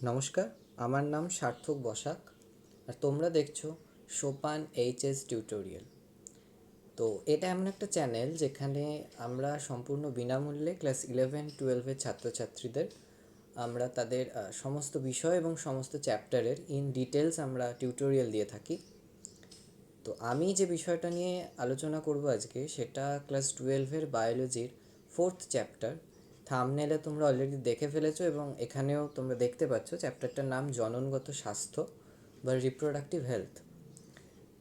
নমস্কার, আমার নাম সার্থক বসাক আর তোমরা দেখছো সোপান এইচএস টিউটোরিয়াল। তো এটা এমন একটা চ্যানেল যেখানে আমরা সম্পূর্ণ বিনামূল্যে ক্লাস 11-12-এর ছাত্রছাত্রীদের আমরা তাদের সমস্ত বিষয় এবং সমস্ত চ্যাপ্টারের ইন ডিটেলস আমরা টিউটোরিয়াল দিয়ে থাকি। তো আমি যে বিষয়টা নিয়ে আলোচনা করব আজকে সেটা ক্লাস 12-এর বায়োলজির 4th চ্যাপ্টার। থাম্বনেলে তোমরা অলরেডি দেখে ফেলেছো এবং এখানেও তোমরা দেখতে পাচ্ছ চ্যাপ্টারটার নাম জননগত স্বাস্থ্য বা রিপ্রোডাক্টিভ হেলথ।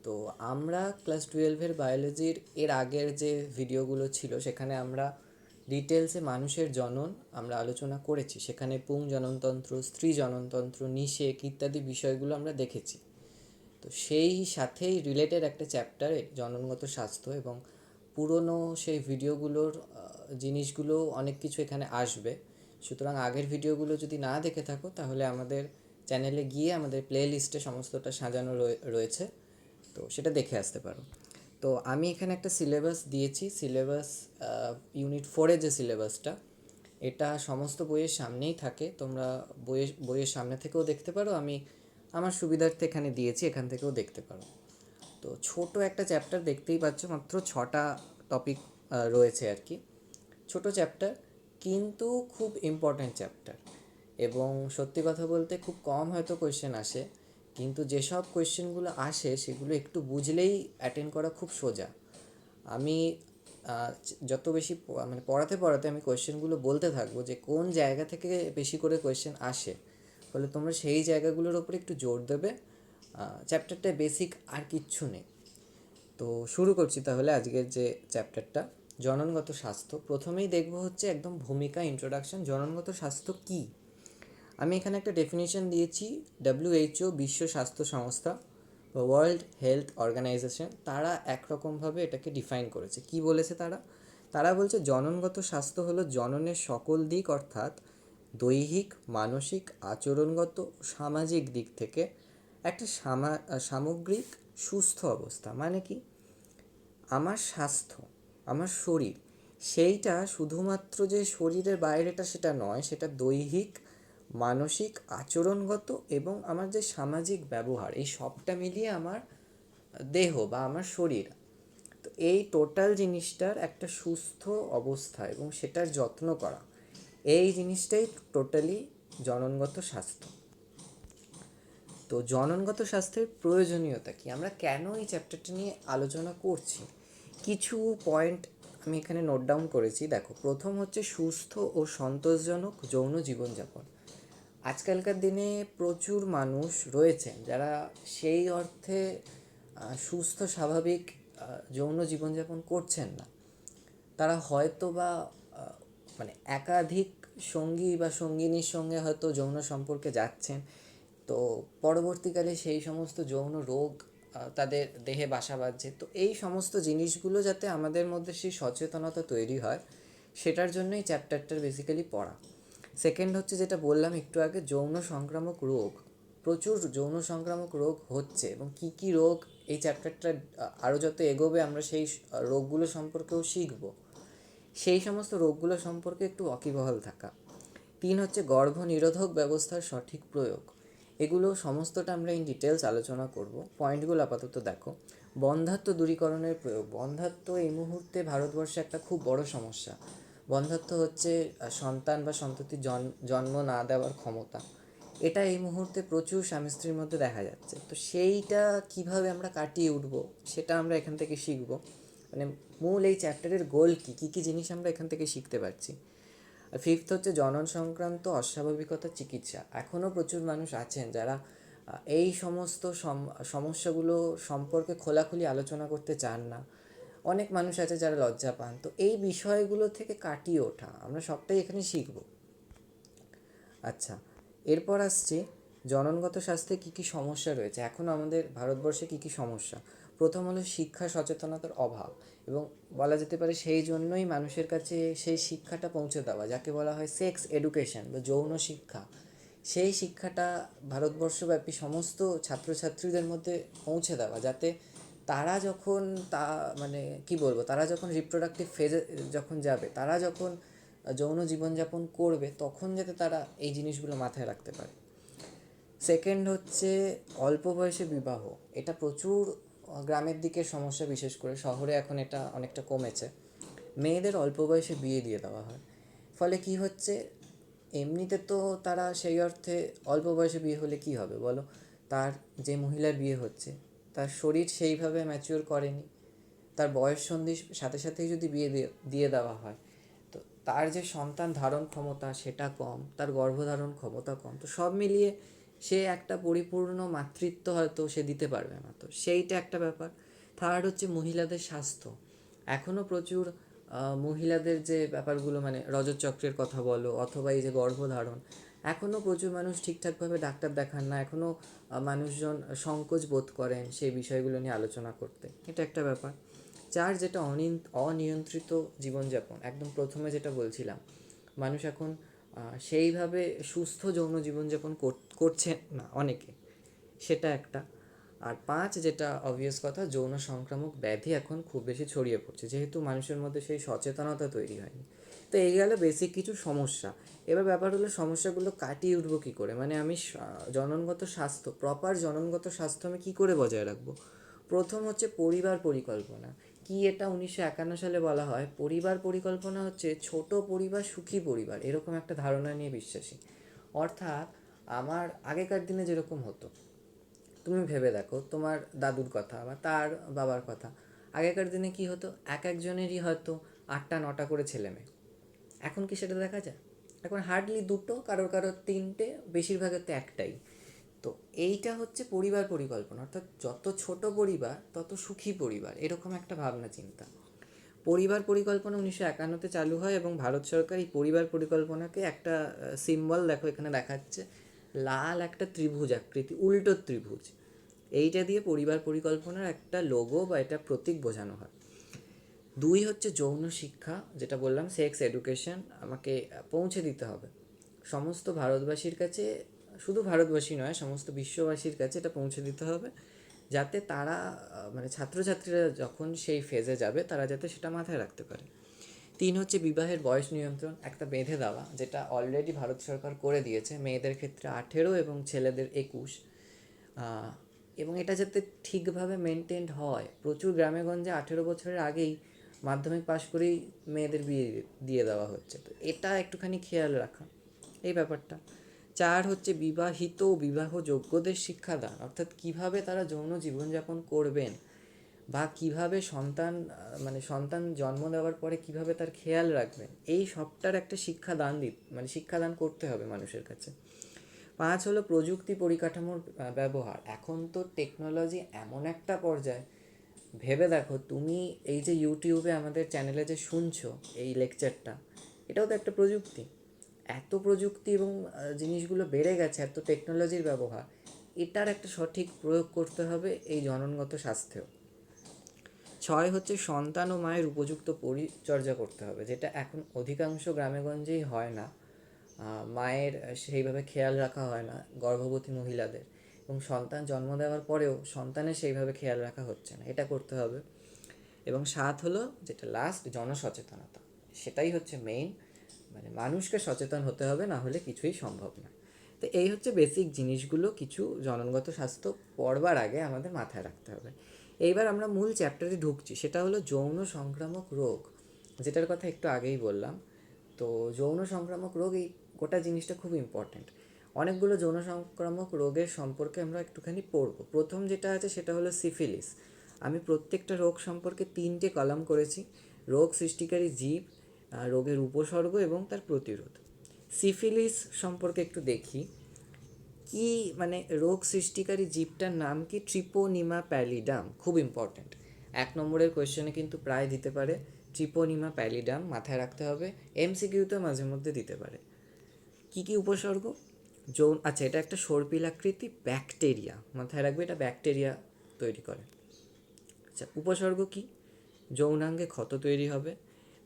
তো আমরা ক্লাস 12-এর বায়োলজির এর আগের যে ভিডিওগুলো ছিল সেখানে আমরা ডিটেলসে মানুষের জনন আমরা আলোচনা করেছি। সেখানে পুং জননতন্ত্র, স্ত্রী জননতন্ত্র, নিষেক ইত্যাদি বিষয়গুলো আমরা দেখেছি। তো সেই সাথেই রিলেটেড একটা চ্যাপ্টার জননগত স্বাস্থ্য এবং পুরনো সেই ভিডিওগুলোর জিনিসগুলো অনেক কিছু এখানে আসবে। সুতরাং আগের ভিডিওগুলো যদি না দেখে থাকো তাহলে আমাদের চ্যানেলে গিয়ে আমাদের প্লে লিস্টে সমস্তটা সাজানো রয়েছে, তো সেটা দেখে আসতে পারো। তো আমি এখানে একটা সিলেবাস দিয়েছি। সিলেবাস ইউনিট 4-এর যে সিলেবাসটা এটা সমস্ত বইয়ের সামনেই থাকে, তোমরা বইয়ের সামনে থেকেও দেখতে পারো, আমি আমার সুবিধার্থে এখানে দিয়েছি, এখান থেকেও দেখতে পারো। তো ছোট একটা চ্যাপ্টার দেখতেই পাচ্ছ, মাত্র 6টা টপিক রয়েছে আর কি। ছোট চ্যাপ্টার কিন্তু খুব ইম্পর্ট্যান্ট চ্যাপ্টার, এবং সত্যি কথা বলতে খুব কম হয়তো কোয়েশ্চেন আসে, কিন্তু যেসব কোয়েশ্চেনগুলো আসে সেগুলো একটু বুঝলেই অ্যাটেন্ড করা খুব সোজা। আমি যত বেশি মানে পড়াতে পড়াতে আমি কোয়েশ্চেনগুলো বলতে থাকবো যে কোন জায়গা থেকে বেশি করে কোয়েশ্চেন আসে, ফলে তোমরা সেই জায়গাগুলোর ওপরে একটু জোর দেবে। চ্যাপ্টারটা বেসিক, আর কিচ্ছু নেই। তো শুরু করছি তাহলে আজকের যে চ্যাপ্টারটা, জননগত স্বাস্থ্য। প্রথমেই দেখব হচ্ছে একদম ভূমিকা, ইন্ট্রোডাকশন। জননগত স্বাস্থ্য কী, আমি এখানে একটা ডেফিনিশন দিয়েছি। WHO, বিশ্ব স্বাস্থ্য সংস্থা বা ওয়ার্ল্ড হেলথ অর্গানাইজেশন, তারা একরকমভাবে এটাকে ডিফাইন করেছে। কি বলেছে তারা? তারা বলছে জননগত স্বাস্থ্য হলো জননের সকল দিক, অর্থাৎ দৈহিক, মানসিক, আচরণগত, সামাজিক দিক থেকে একটা সামগ্রিক সুস্থ অবস্থা। মানে কি, আমার স্বাস্থ্য, আমার শরীর, সেইটা শুধুমাত্র যে শরীরের বাইরেটা সেটা নয়, সেটা দৈহিক, মানসিক, আচরণগত এবং আমার যে সামাজিক ব্যবহার, এই সবটা মিলিয়ে আমার দেহ বা আমার শরীর। তো এই টোটাল জিনিসটার একটা সুস্থ অবস্থা এবং সেটার যত্ন করা, এই জিনিসটাই টোটালি জননগত স্বাস্থ্য। তো জননগত স্বাস্থ্যের প্রয়োজনীয়তা কি, আমরা কেন এই চ্যাপ্টারটা নিয়ে আলোচনা করছি, কিছু পয়েন্ট আমি এখানে নোট ডাউন করেছি। দেখো, প্রথম হচ্ছে সুস্থ ও সন্তোষজনক যৌন জীবনযাপন। আজকালকার দিনে প্রচুর মানুষ রয়েছেন যারা সেই অর্থে সুস্থ স্বাভাবিক যৌন জীবনযাপন করছেন না। তারা হয়তো বা মানে একাধিক সঙ্গী বা সঙ্গিনীর সঙ্গে হয়তো যৌন সম্পর্কে যাচ্ছেন, তো পরবর্তীকালে সেই সমস্ত যৌন রোগ তাদের দেহে বাসা বাঁধছে। তো এই সমস্ত জিনিসগুলো যাতে আমাদের মধ্যে সেই সচেতনতা তৈরি হয়, সেটার জন্যই চ্যাপ্টারটার বেসিক্যালি পড়া। সেকেন্ড হচ্ছে যেটা বললাম একটু আগে, যৌন সংক্রামক রোগ। প্রচুর যৌন সংক্রামক রোগ হচ্ছে, এবং কি কি রোগ, এই চ্যাপ্টারটা আরও যত এগোবে আমরা সেই রোগগুলো সম্পর্কেও শিখব। সেই সমস্ত রোগগুলো সম্পর্কে একটু ওয়াকিবহাল থাকা। 3 হচ্ছে গর্ভনিরোধক ব্যবস্থার সঠিক প্রয়োগ। এগুলো সমস্তটা আমরা ইন ডিটেলস আলোচনা করব। পয়েন্টগুলো আপাতত দেখো। বন্ধ্যাত্ব দূরীকরণের প্রয়োগ। বন্ধ্যাত্ব এই মুহূর্তে ভারতবর্ষে একটা খুব বড় সমস্যা। বন্ধ্যাত্ব হচ্ছে সন্তান বা সন্ততির জন্ম না দেওয়ার ক্ষমতা। এটা এই মুহূর্তে প্রচুর স্বামী স্ত্রীর মধ্যে দেখা যাচ্ছে। তো সেইটা কিভাবে আমরা কাটিয়ে উঠব, সেটা আমরা এখান থেকে শিখব। মানে মূল এই চ্যাপ্টারের গোল কী, কী কী জিনিস আমরা এখান থেকে শিখতে পারছি। আর ফিফথ হচ্ছে জনন সংক্রান্ত অস্বাভাবিকতা চিকিৎসা। এখনও প্রচুর মানুষ আছেন যারা এই সমস্ত সমস্যাগুলো সম্পর্কে খোলাখুলি আলোচনা করতে চান না। অনেক মানুষ আছে যারা লজ্জা পান। তো এই বিষয়গুলো থেকে কাটিয়ে ওঠা আমরা সবটাই এখানে শিখব। আচ্ছা, এরপর আসছে জননগত স্বাস্থ্যে কী কী সমস্যা রয়েছে এখনও আমাদের ভারতবর্ষে, কী কী সমস্যা। প্রথম হলো শিক্ষা সচেতনতার অভাব, এবং বলা যেতে পারে সেই জন্যই মানুষের কাছে সেই শিক্ষাটা পৌঁছে দেওয়া, যাকে বলা হয় সেক্স এডুকেশন বা যৌন শিক্ষা। সেই শিক্ষাটা ভারতবর্ষব্যাপী সমস্ত ছাত্রছাত্রীদের মধ্যে পৌঁছে দেওয়া, যাতে তারা যখন মানে কি বলবো, তারা যখন রিপ্রোডাক্টিভ ফেজে যখন যাবে, তারা যখন যৌন জীবনযাপন করবে, তখন যাতে তারা এই জিনিসগুলো মাথায় রাখতে পারে। সেকেন্ড হচ্ছে অল্প বয়সে বিবাহ। এটা প্রচুর গ্রামের দিকের সমস্যা, বিশেষ করে শহরে এখন এটা অনেকটা কমেছে। মেয়েদের অল্প বয়সে বিয়ে দিয়ে দেওয়া হয়, ফলে কি হচ্ছে, এমনিতে তো তারা সেই অর্থে অল্প বয়সে বিয়ে হলে কি হবে বলো, তার যে মহিলার বিয়ে হচ্ছে তার শরীর সেইভাবে ম্যাচিওর করেনি, তার বয়স সন্ধির সাথে সাথেই যদি বিয়ে দিয়ে দেওয়া হয়, তো তার যে সন্তান ধারণ ক্ষমতা সেটা কম, তার গর্ভধারণ ক্ষমতা কম, তো সব মিলিয়ে সে একটা পরিপূর্ণ মাতৃত্ব হয়তো সে দিতে পারবে না, তো সেইটা একটা ব্যাপার। থার্ড হচ্ছে মহিলাদের স্বাস্থ্য। এখনও প্রচুর মহিলাদের যে ব্যাপারগুলো, মানে রজতচক্রের কথা বলো অথবা এই যে গর্ভধারণ, এখনও প্রচুর মানুষ ঠিকঠাকভাবে ডাক্তার দেখান না, এখনও মানুষজন সংকোচ বোধ করেন সেই বিষয়গুলো নিয়ে আলোচনা করতে, এটা একটা ব্যাপার। চার, যেটা অনিয়ন্ত্রিত জীবনযাপন, একদম প্রথমে যেটা বলছিলাম, মানুষ এখন সেইভাবে সুস্থ যৌন জীবনযাপন করছে না অনেকে, সেটা একটা। আর পাঁচ, যেটা অবভিয়াস কথা, যৌন সংক্রামক ব্যাধি এখন খুব বেশি ছড়িয়ে পড়ছে, যেহেতু মানুষের মধ্যে সেই সচেতনতা তৈরি হয়নি। তো এই গেল বেসিক কিছু সমস্যা। এবার ব্যাপার হলো সমস্যাগুলো কাটিয়ে উঠবো কী করে, মানে আমি জননগত স্বাস্থ্য, প্রপার জননগত স্বাস্থ্য আমি কী করে বজায় রাখবো। প্রথম হচ্ছে পরিবার পরিকল্পনা। কি এটা 1951 সালে বলা হয়, পরিবার পরিকল্পনা হচ্ছে ছোট পরিবার সুখী পরিবার, এরকম একটা ধারণা নিয়ে বিশ্বাসী। অর্থাৎ আমার আগেকার দিনে যেরকম হতো, তুমি ভেবে দেখো তোমার দাদুর কথা বা তার বাবার কথা, আগেকার দিনে কি হতো, এক একজনেরই হয়তো 8টা 9টা করে ছেলে মেয়ে। এখন কি সেটা দেখা যায়? এখন হার্ডলি দুটো, কারোর কারোর তিনটে, বেশিরভাগের তো একটাই। তো এইটা হচ্ছে পরিবার পরিকল্পনা, অর্থাৎ যত ছোট পরিবার তত সুখী পরিবার, এরকম একটা ভাবনা চিন্তা। পরিবার পরিকল্পনা 1951-তে চালু হয় এবং ভারত সরকার এই পরিবার পরিকল্পনাকে একটা সিম্বল, দেখো এখানে দেখাচ্ছে, লাল একটা ত্রিভুজ আকৃতি, উল্টো ত্রিভুজ, এইটা দিয়ে পরিবার পরিকল্পনার একটা লোগো বা এটা প্রতীক বোঝানো হয়। 2 হচ্ছে যৌন শিক্ষা, যেটা বললাম সেক্স এডুকেশন আমাকে পৌঁছে দিতে হবে সমস্ত ভারতবাসীর কাছে, শুধু ভারতবাসী নয় সমস্ত বিশ্ববাসীর কাছে এটা পৌঁছে দিতে হবে, যাতে তারা মানে ছাত্রছাত্রীরা যখন সেই ফেজে যাবে তারা যাতে সেটা মাথায় রাখতে পারে। 3 হচ্ছে বিবাহের বয়স নিয়ন্ত্রণ, একটা বেঁধে দেওয়া, যেটা অলরেডি ভারত সরকার করে দিয়েছে, মেয়েদের ক্ষেত্রে 18 এবং ছেলেদের 21, এবং এটা যাতে ঠিকভাবে মেনটেন্ড হয়। প্রচুর গ্রামেগঞ্জে 18 বছরের আগেই মাধ্যমিক পাশ করেই মেয়েদের বিয়ে দিয়ে দেওয়া হচ্ছে, তো এটা একটুখানি খেয়াল রাখা এই ব্যাপারটা। 4 হচ্ছে বিবাহিত ও বিবাহযোগ্যদের শিক্ষাদান, অর্থাৎ কিভাবে তারা যৌন জীবনযাপন করবেন বা কিভাবে সন্তান মানে সন্তান জন্ম দেওয়ার পরে কিভাবে তার খেয়াল রাখবেন, এই সবটার একটা শিক্ষাদান করতে হবে মানুষের কাছে। 5 হলো প্রযুক্তি পরিকাঠামোর ব্যবহার। এখন তো টেকনোলজি এমন একটা পর্যায়ে, ভেবে দেখো তুমি এই যে ইউটিউবে আমাদের চ্যানেলে যে শুনছো এই লেকচারটা, এটাও তো একটা প্রযুক্তি। এত প্রযুক্তি এবং জিনিসগুলো বেড়ে গেছে, এত টেকনোলজির ব্যবহার, এটার একটা সঠিক প্রয়োগ করতে হবে এই জননগত স্বাস্থ্যেও। 6 হচ্ছে সন্তান ও মায়ের উপযুক্ত পরিচর্যা করতে হবে, যেটা এখন অধিকাংশ গ্রামেগঞ্জেই হয় না। মায়ের সেইভাবে খেয়াল রাখা হয় না গর্ভবতী মহিলাদের, এবং সন্তান জন্ম দেওয়ার পরেও সন্তানের সেইভাবে খেয়াল রাখা হচ্ছে না, এটা করতে হবে। এবং 7 হলো যেটা লাস্ট, জনসচেতনতা, সেটাই হচ্ছে মেইন, মানে মানুষকে সচেতন হতে হবে, না হলে কিছুই সম্ভব না। তো এই হচ্ছে বেসিক জিনিসগুলো, কিছু জননগত স্বাস্থ্য পড়বার আগে আমাদের মাথায় রাখতে হবে। এইবার আমরা মূল চ্যাপ্টারে ঢুকছি, সেটা হলো যৌন সংক্রামক রোগ, যেটার কথা একটু আগেই বললাম। তো যৌন সংক্রামক রোগ, এই গোটা জিনিসটা খুব ইম্পর্ট্যান্ট। অনেকগুলো যৌন সংক্রামক রোগের সম্পর্কে আমরা একটুখানি পড়ব। প্রথম যেটা আছে সেটা হলো সিফিলিস। আমি প্রত্যেকটা রোগ সম্পর্কে 3টে কলাম করেছি: রোগ সৃষ্টিকারী জীব, রোগের উপসর্গ এবং তার প্রতিরোধ। সিফিলিস সম্পর্কে একটু দেখি, কি মানে রোগ সৃষ্টিকারী জীবটার নাম কি? ট্রিপোনিমা প্যালিডাম, খুব ইম্পর্ট্যান্ট। 1 নম্বরের কোয়েশ্চেনে কিন্তু প্রায় দিতে পারে, ট্রিপোনিমা প্যালিডাম মাথায় রাখতে হবে, এমসিকিউতে মাঝে মধ্যে দিতে পারে। কি কি উপসর্গ? আচ্ছা, এটা একটা সর্পিলাকৃতি ব্যাকটেরিয়া, মাথায় রাখবে এটা ব্যাকটেরিয়া তৈরি করে। আচ্ছা, উপসর্গ কি? যৌনাঙ্গে ক্ষত তৈরি হবে,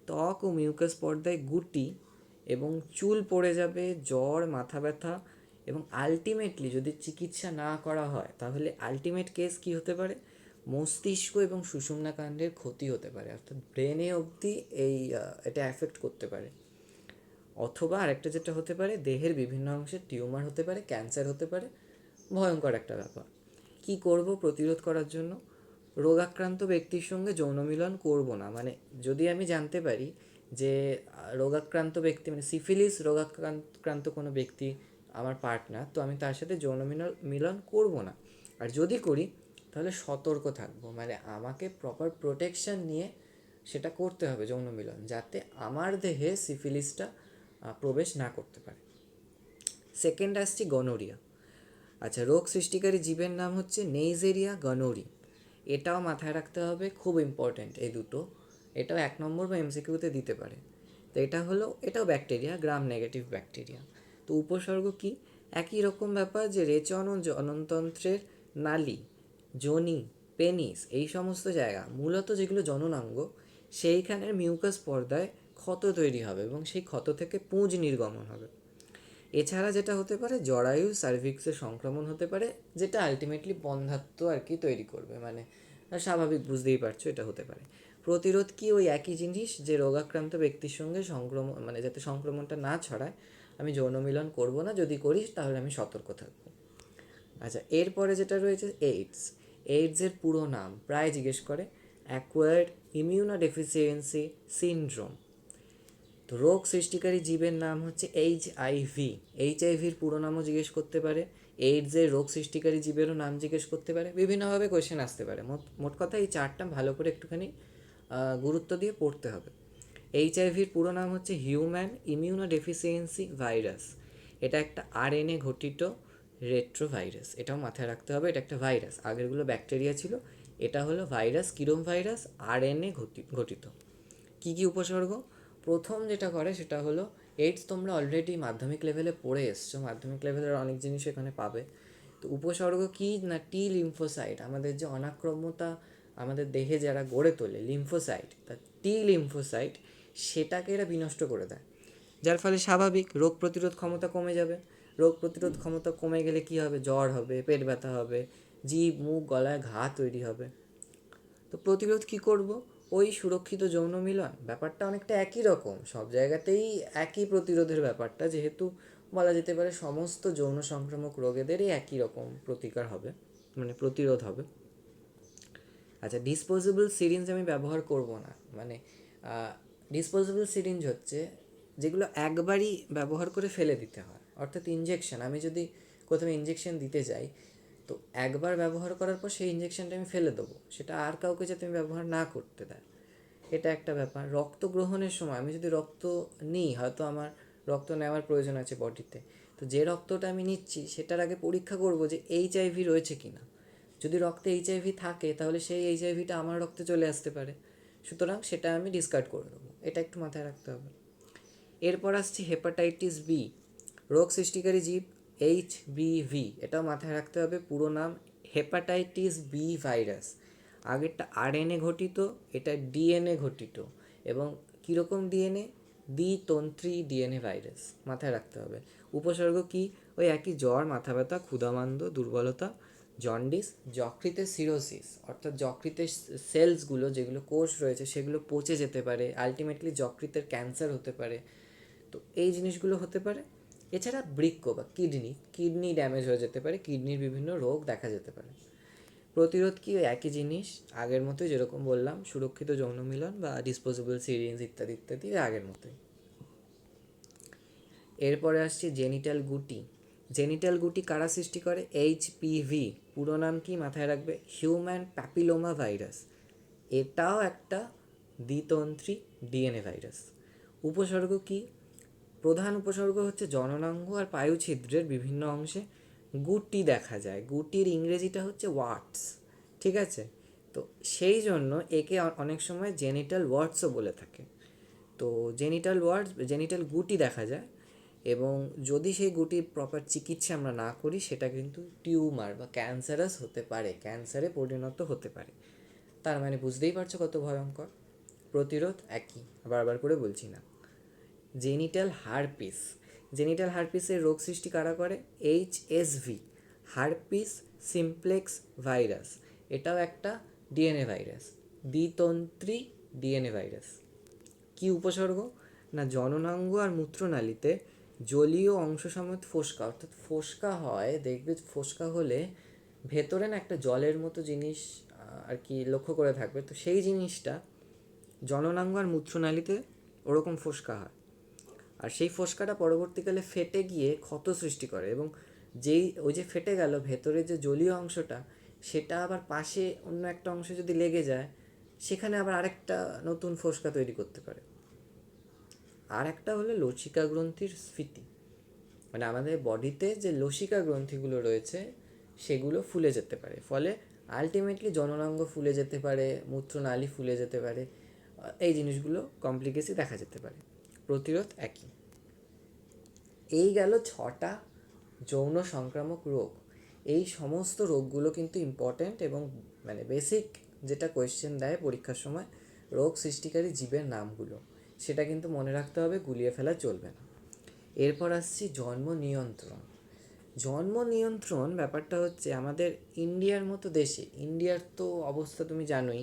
ত্বক ও মিউকাস পর্দায় গুটি এবং চুল পড়ে যাবে, জ্বর, মাথা ব্যথা, এবং আলটিমেটলি যদি চিকিৎসা না করা হয় তাহলে আলটিমেট কেস কি হতে পারে? মস্তিষ্ক এবং সুষুম্নাকাণ্ডের ক্ষতি হতে পারে, অর্থাৎ ব্রেনে অবধি এটা অ্যাফেক্ট করতে পারে। অথবা আরেকটা যেটা হতে পারে, দেহের বিভিন্ন অংশে টিউমার হতে পারে, ক্যান্সার হতে পারে, ভয়ঙ্কর একটা ব্যাপার। কি করব প্রতিরোধ করার জন্য? রোগাক্রান্ত ব্যক্তির সঙ্গে যৌন মিলন করব না। মানে যদি আমি জানতে পারি যে রোগাক্রান্ত ব্যক্তি মানে সিফিলিস রোগাক্রান্ত কোনো ব্যক্তি আমার পার্টনার, তো আমি তার সাথে যৌন মিলন করব না। আর যদি করি তাহলে সতর্ক থাকবো, মানে আমাকে প্রপার প্রোটেকশন নিয়ে সেটা করতে হবে যৌন মিলন, যাতে আমার দেহে সিফিলিসটা প্রবেশ না করতে পারে। সেকেন্ড আসছি গনোরিয়া। আচ্ছা, রোগ সৃষ্টিকারী জীবের নাম হচ্ছে নেইজেরিয়া গনোরি। এটাও মাথায় রাখতে হবে, খুব ইম্পর্ট্যান্ট এই দুটো। এটাও 1 নম্বর বা এমসিকিউতে দিতে পারে। তো এটাও ব্যাকটেরিয়া, গ্রাম নেগেটিভ ব্যাকটেরিয়া। তো উপসর্গ কি? একই রকম ব্যাপার, যে রেচন ও জননতন্ত্রের নালী, যোনি, পেনিস, এই সমস্ত জায়গা মূলত যেগুলো জননাঙ্গ, সেইখানের মিউকাস পর্দায় ক্ষত তৈরি হবে এবং সেই ক্ষত থেকে পুঁজ নির্গমন হবে। এছাড়া যেটা হতে পারে, জরায়ু সার্ভিক্সের সংক্রমণ হতে পারে, যেটা আলটিমেটলি বন্ধ্যাত্ব আর কি তৈরি করবে। মানে স্বাভাবিক, বুঝতেই পারছো এটা হতে পারে। প্রতিরোধ কি? ওই একই জিনিস, যে রোগাক্রান্ত ব্যক্তির সঙ্গে সংক্রমণ মানে যাতে সংক্রমণটা না ছড়ায়, আমি যৌন মিলন করব না, যদি করি তাহলে আমি সতর্ক থাকবো। আচ্ছা, এরপরে যেটা রয়েছে এইডস। এইডসের পুরো নাম প্রায় জিজ্ঞেস করে, অ্যাকোয়ার্ড ইমিউনোডেফিসিয়েন্সি সিনড্রোম। তো রোগ সৃষ্টিকারী জীবের নাম হচ্ছে এইচআইভি। এইচআইভির পুরো নামও জিজ্ঞেস করতে পারে, এইডসের রোগ সৃষ্টিকারী জীবেরও নাম জিজ্ঞেস করতে পারে, বিভিন্নভাবে কোয়েশ্চেন আসতে পারে। মোট কথা এই চারটা ভালো করে একটুখানি গুরুত্ব দিয়ে পড়তে হবে। এইচআইভির পুরো নাম হচ্ছে হিউম্যান ইমিউনোডেফিসিয়েন্সি ভাইরাস। এটা একটা আরএনএ ঘটিত রেট্রোভাইরাস, এটাও মাথায় রাখতে হবে। এটা একটা ভাইরাস, আগেরগুলো ব্যাকটেরিয়া ছিল, এটা হলো ভাইরাস। কিরম ভাইরাস? আরএনএ ঘটিত। কী কী উপসর্গ? প্রথম যেটা করে সেটা হলো, এইডস তোমরা অলরেডি মাধ্যমিক লেভেলে পড়ে এসছো, মাধ্যমিক লেভেলের অনেক জিনিস এখানে পাবে। তো উপসর্গ কী না, টি লিম্ফোসাইট, আমাদের যে অনাক্রম্যতা আমাদের দেহে যারা গড়ে তোলে লিম্ফোসাইট, তা টি লিম্ফোসাইট, সেটাকে এরা বিনষ্ট করে দেয়, যার ফলে স্বাভাবিক রোগ প্রতিরোধ ক্ষমতা কমে যাবে। রোগ প্রতিরোধ ক্ষমতা কমে গেলে কী হবে? জ্বর হবে, পেট ব্যথা হবে, জিভ মুখ গলায় ঘা তৈরি হবে। তো প্রতিরোধ কী করব? ওই সুরক্ষিত যৌন মিলন, ব্যাপারটা অনেকটা একই রকম, সব জায়গাতেই একই প্রতিরোধের ব্যাপারটা, যেহেতু বলা যেতে পারে সমস্ত যৌন সংক্রামক রোগেদেরই একই রকম প্রতিকার হবে, মানে প্রতিরোধ হবে। আচ্ছা, ডিসপোজেবল সিরিঞ্জ আমি ব্যবহার করব না। মানে ডিসপোজেবল সিরিঞ্জ হচ্ছে যেগুলো একবারই ব্যবহার করে ফেলে দিতে হয়, অর্থাৎ ইনজেকশন। আমি যদি কোথাও ইনজেকশন দিতে যাই, তো একবার ব্যবহার করার পর সেই ইনজেকশনটা আমি ফেলে দেবো, সেটা আর কাউকে যাতে আমি ব্যবহার না করতে দেয়, এটা একটা ব্যাপার। রক্ত গ্রহণের সময় আমি যদি রক্ত নিই, হয়তো আমার রক্ত নেওয়ার প্রয়োজন আছে বডিতে, তো যে রক্তটা আমি নিচ্ছি সেটার আগে পরীক্ষা করব যে এইচআইভি রয়েছে কি না। যদি রক্তে এইচআইভি থাকে তাহলে সেই এইচআইভিটা আমার রক্তে চলে আসতে পারে, সুতরাং সেটা আমি ডিসকার্ড করে দেবো, এটা একটু মাথায় রাখতে হবে। এরপর আসছি হেপাটাইটিস বি। রোগ সৃষ্টিকারী জীব এইচবিভি, এটাও মাথায় রাখতে হবে, পুরো নাম হেপাটাইটিস বি ভাইরাস। আগেরটা আরএনএ ঘটিত, এটা ডিএনএ ঘটিত। এবং কীরকম ডিএনএ? দ্বিতন্ত্রী ডিএনএ ভাইরাস, মাথায় রাখতে হবে। উপসর্গ কি? ওই একই জ্বর, মাথা ব্যথা, ক্ষুধামান্দ, দুর্বলতা, জন্ডিস, যকৃতের সিরোসিস, অর্থাৎ যকৃতের সেলসগুলো যেগুলো কোষ রয়েছে সেগুলো পচে যেতে পারে, আলটিমেটলি যকৃতের ক্যান্সার হতে পারে। তো এই জিনিসগুলো হতে পারে। এছাড়া বৃক্ক বা কিডনি ড্যামেজ হয়ে যেতে পারে, কিডনির বিভিন্ন রোগ দেখা যেতে পারে। প্রতিরোধ কি? ওই একই জিনিস, আগের মতোই যেরকম বললাম, সুরক্ষিত যৌন মিলন বা ডিসপোজেবল সিরিঞ্জ ইত্যাদি ইত্যাদি, আগের মতোই। এরপরে আসছে জেনিটাল গুটি। জেনিটাল গুটি কারা সৃষ্টি করে? এইচপিভি, পুরো নাম কি মাথায় রাখবে? Human papilloma virus. এটাও একটা দ্বিতন্ত্রী ডিএনএ ভাইরাস। উপসর্গ কি? প্রধান উপসর্গ হচ্ছে জননাঙ্গ আর পায়ুছিদ্রের বিভিন্ন অংশে গুটি দেখা যায়। গুটির ইংরেজিটা হচ্ছে ওয়ার্টস, ঠিক আছে? তো সেই জন্য একে অনেক সময় জেনিটাল ওয়ার্টসও বলে থাকে। তো জেনিটাল গুটি দেখা যায়, এবং যদি সেই গুটির প্রপার চিকিৎসা আমরা না করি, সেটা কিন্তু টিউমার বা ক্যান্সারাস হতে পারে, ক্যান্সারে পরিণত হতে পারে। তার মানে বুঝতেই পারছো কত ভয়ঙ্কর। প্রতিরোধ একই, বারবার করে বলছি না। Genital herpes. জেনিটাল হারপিসের রোগ সৃষ্টি কারা করে? HSV, herpes simplex virus. এটাও একটা ডিএনএ ভাইরাস, দ্বিতন্ত্রী ডিএনএ ভাইরাস। কি উপসর্গ? না জননাঙ্গ আর মূত্রনালীতে জলীয় অংশ সমেত ফোসকা, অর্থাৎ ফোসকা হয়, দেখবে ফোসকা হলে ভেতরে না একটা জলের মতো জিনিস আর কি লক্ষ্য করে থাকবে, তো সেই জিনিসটা জননাঙ্গ আর মূত্রনালীতে ওরকম ফোসকা হয়। আর সেই ফোসকাটা পরবর্তীকালে ফেটে গিয়ে ক্ষত সৃষ্টি করে, এবং ওই যে ফেটে গেল ভেতরে যে জলীয় অংশটা, সেটা আবার পাশে অন্য একটা অংশ যদি লেগে যায়, সেখানে আবার আরেকটা নতুন ফোসকা তৈরি করতে পারে। আর একটা হলো লসিকা গ্রন্থির স্ফীতি, মানে আমাদের বডিতে যে লসিকা গ্রন্থিগুলো রয়েছে সেগুলো ফুলে যেতে পারে, ফলে আলটিমেটলি জননাঙ্গ ফুলে যেতে পারে, মূত্রনালী ফুলে যেতে পারে, এই জিনিসগুলো কমপ্লিকেসি দেখা যেতে পারে। প্রতিরোধ একই। এই গেল 6টা যৌন সংক্রামক রোগ। এই সমস্ত রোগগুলো কিন্তু ইম্পর্ট্যান্ট, এবং মানে বেসিক যেটা কোয়েশ্চেন দেয় পরীক্ষার সময়, রোগ সৃষ্টিকারী জীবের নামগুলো, সেটা কিন্তু মনে রাখতে হবে, গুলিয়ে ফেলা চলবে না। এরপর আসছি জন্ম নিয়ন্ত্রণ। জন্ম নিয়ন্ত্রণ ব্যাপারটা হচ্ছে আমাদের ইন্ডিয়ার মতো দেশে, ইন্ডিয়ার তো অবস্থা তুমি জানোই,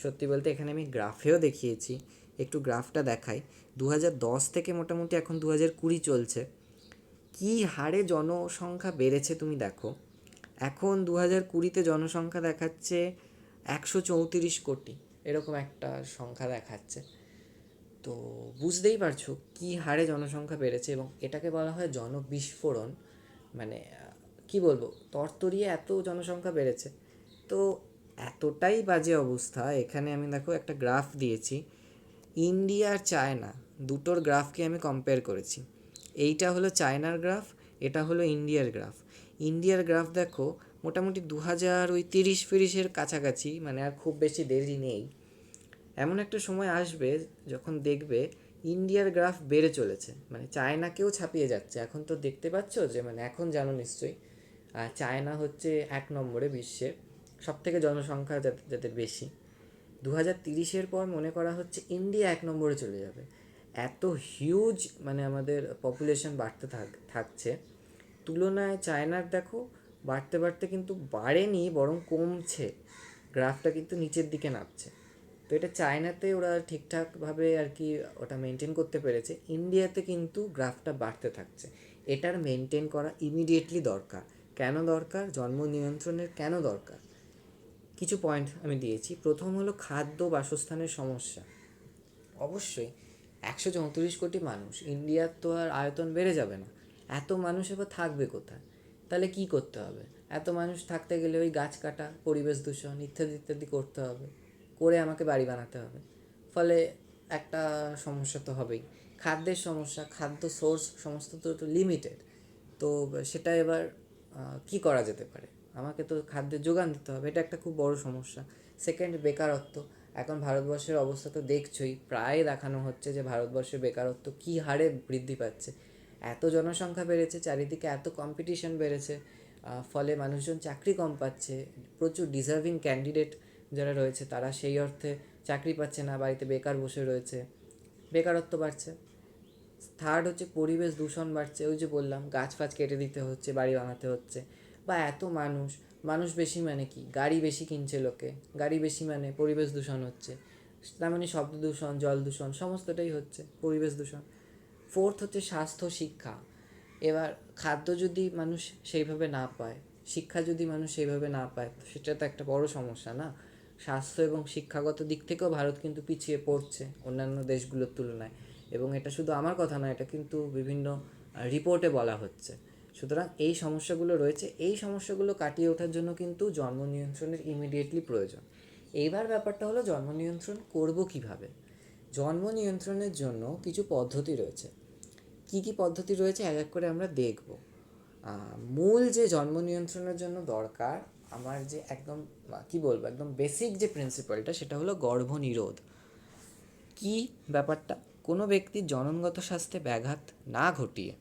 সত্যি বলতে এখানে আমি গ্রাফেও দেখিয়েছি, একটু গ্রাফটা দেখাই। 2010 থেকে মোটামুটি এখন 2020 চলছে, কী হারে জনসংখ্যা বেড়েছে তুমি দেখো। এখন 2020-তে জনসংখ্যা দেখাচ্ছে 134 কোটি, এরকম একটা সংখ্যা দেখাচ্ছে। তো বুঝতেই পারছো কী হারে জনসংখ্যা বেড়েছে, এবং এটাকে বলা হয় জনবিস্ফোরণ। মানে কি বলবো, তরতরিয়ে এত জনসংখ্যা বেড়েছে। তো এতটাই বাজে অবস্থা, এখানে আমি দেখো একটা গ্রাফ দিয়েছি, ইন্ডিয়া আর চায়না দুটোর গ্রাফকে আমি কম্পেয়ার করেছি। এইটা হলো চায়নার গ্রাফ, এটা হলো ইন্ডিয়ার গ্রাফ। ইন্ডিয়ার গ্রাফ দেখো মোটামুটি 2030-40-এর কাছাকাছি, মানে আর খুব বেশি দেরি নেই, এমন একটা সময় আসবে যখন দেখবে ইন্ডিয়ার গ্রাফ বেড়ে চলেছে, মানে চায়নাকেও ছাপিয়ে যাচ্ছে। এখন তো দেখতে পাচ্ছ যে, মানে এখন জানো নিশ্চয়ই, চায়না হচ্ছে 1 নম্বরে বিশ্বের সবথেকে জনসংখ্যা যাদের বেশি। 2030-এর পর মনে করা হচ্ছে ইন্ডিয়া 1 নম্বরে চলে যাবে। এত হিউজ মানে আমাদের পপুলেশন বাড়তে থাকছে। তুলনায় চায়নার দেখো বাড়তে বাড়তে কিন্তু বাড়েনি, বরং কমছে, গ্রাফটা কিন্তু নিচের দিকে নামছে। তো এটা চায়নাতে ওরা ঠিকঠাকভাবে আর কি ওটা মেনটেন করতে পেরেছে, ইন্ডিয়াতে কিন্তু গ্রাফটা বাড়তে থাকছে। এটার মেনটেন করা ইমিডিয়েটলি দরকার। কেন দরকার? জন্ম নিয়ন্ত্রণের কেন দরকার? কিছু পয়েন্ট আমি দিয়েছি। প্রথম হলো খাদ্য বাসস্থানের সমস্যা। অবশ্যই 134 কোটি মানুষ, ইন্ডিয়ার তো আর আয়তন বেড়ে যাবে না, এত মানুষ এবার থাকবে কোথায়? তাহলে কি করতে হবে? এত মানুষ থাকতে গেলে ওই গাছ কাটা, পরিবেশ দূষণ ইত্যাদি ইত্যাদি করতে হবে, করে আমাকে বাড়ি বানাতে হবে, ফলে একটা সমস্যা তো হবেই। খাদ্যের সমস্যা, খাদ্য সোর্স সমস্ত তো লিমিটেড, তো সেটা এবার কি করা যেতে পারে? আমাকে তো খাদ্যের যোগান দিতে হবে, এটা একটা খুব বড় সমস্যা। সেকেন্ড, বেকারত্ব। এখন ভারতবর্ষের অবস্থা তো দেখছোই, প্রায় দেখানো হচ্ছে যে ভারতবর্ষের বেকারত্ব কী হারে বৃদ্ধি পাচ্ছে। এত জনসংখ্যা বেড়েছে, চারিদিকে এত কম্পিটিশন বেড়েছে, ফলে মানুষজন চাকরি কম পাচ্ছে, প্রচুর ডিজার্ভিং ক্যান্ডিডেট যারা রয়েছে তারা সেই অর্থে চাকরি পাচ্ছে না, বাড়িতে বেকার বসে রয়েছে, বেকারত্ব বাড়ছে। থার্ড হচ্ছে পরিবেশ দূষণ বাড়ছে, ওই যে বললাম গাছ ফাছ কেটে দিতে হচ্ছে, বাড়ি বানাতে হচ্ছে, বা এত মানুষ, মানুষ বেশি মানে কি, গাড়ি বেশি কিনছে লোকে, গাড়ি বেশি মানে পরিবেশ দূষণ হচ্ছে, তার মানে শব্দ দূষণ, জল দূষণ সমস্তটাই হচ্ছে পরিবেশ দূষণ। ফোর্থ হচ্ছে স্বাস্থ্য শিক্ষা। এবার খাদ্য যদি মানুষ সেইভাবে না পায়, শিক্ষা যদি মানুষ সেইভাবে না পায়, তো সেটা তো একটা বড় সমস্যা না? স্বাস্থ্য এবং শিক্ষাগত দিক থেকেও ভারত কিন্তু পিছিয়ে পড়ছে অন্যান্য দেশগুলোর তুলনায়, এবং এটা শুধু আমার কথা নয়, এটা কিন্তু বিভিন্ন রিপোর্টে বলা হচ্ছে। সুতরাং এই সমস্যাগুলো রয়েছে, এই সমস্যাগুলো কাটিয়ে ওঠার জন্য কিন্তু জন্ম নিয়ন্ত্রণের ইমিডিয়েটলি প্রয়োজন। এইবার ব্যাপারটা হলো জন্ম নিয়ন্ত্রণ করব কিভাবে? জন্ম নিয়ন্ত্রণের জন্য কিছু পদ্ধতি রয়েছে। কি কি পদ্ধতি রয়েছে এক এক করে আমরা দেখব। মূল যে জন্ম নিয়ন্ত্রণের জন্য দরকার, আমার যে একদম কি বলবো, একদম বেসিক যে প্রিন্সিপালটা, সেটা হলো গর্ভনিরোধ। কি ব্যাপারটা? কোনো ব্যক্তির জননগত স্বাস্থ্যে ব্যাঘাত না ঘটিয়ে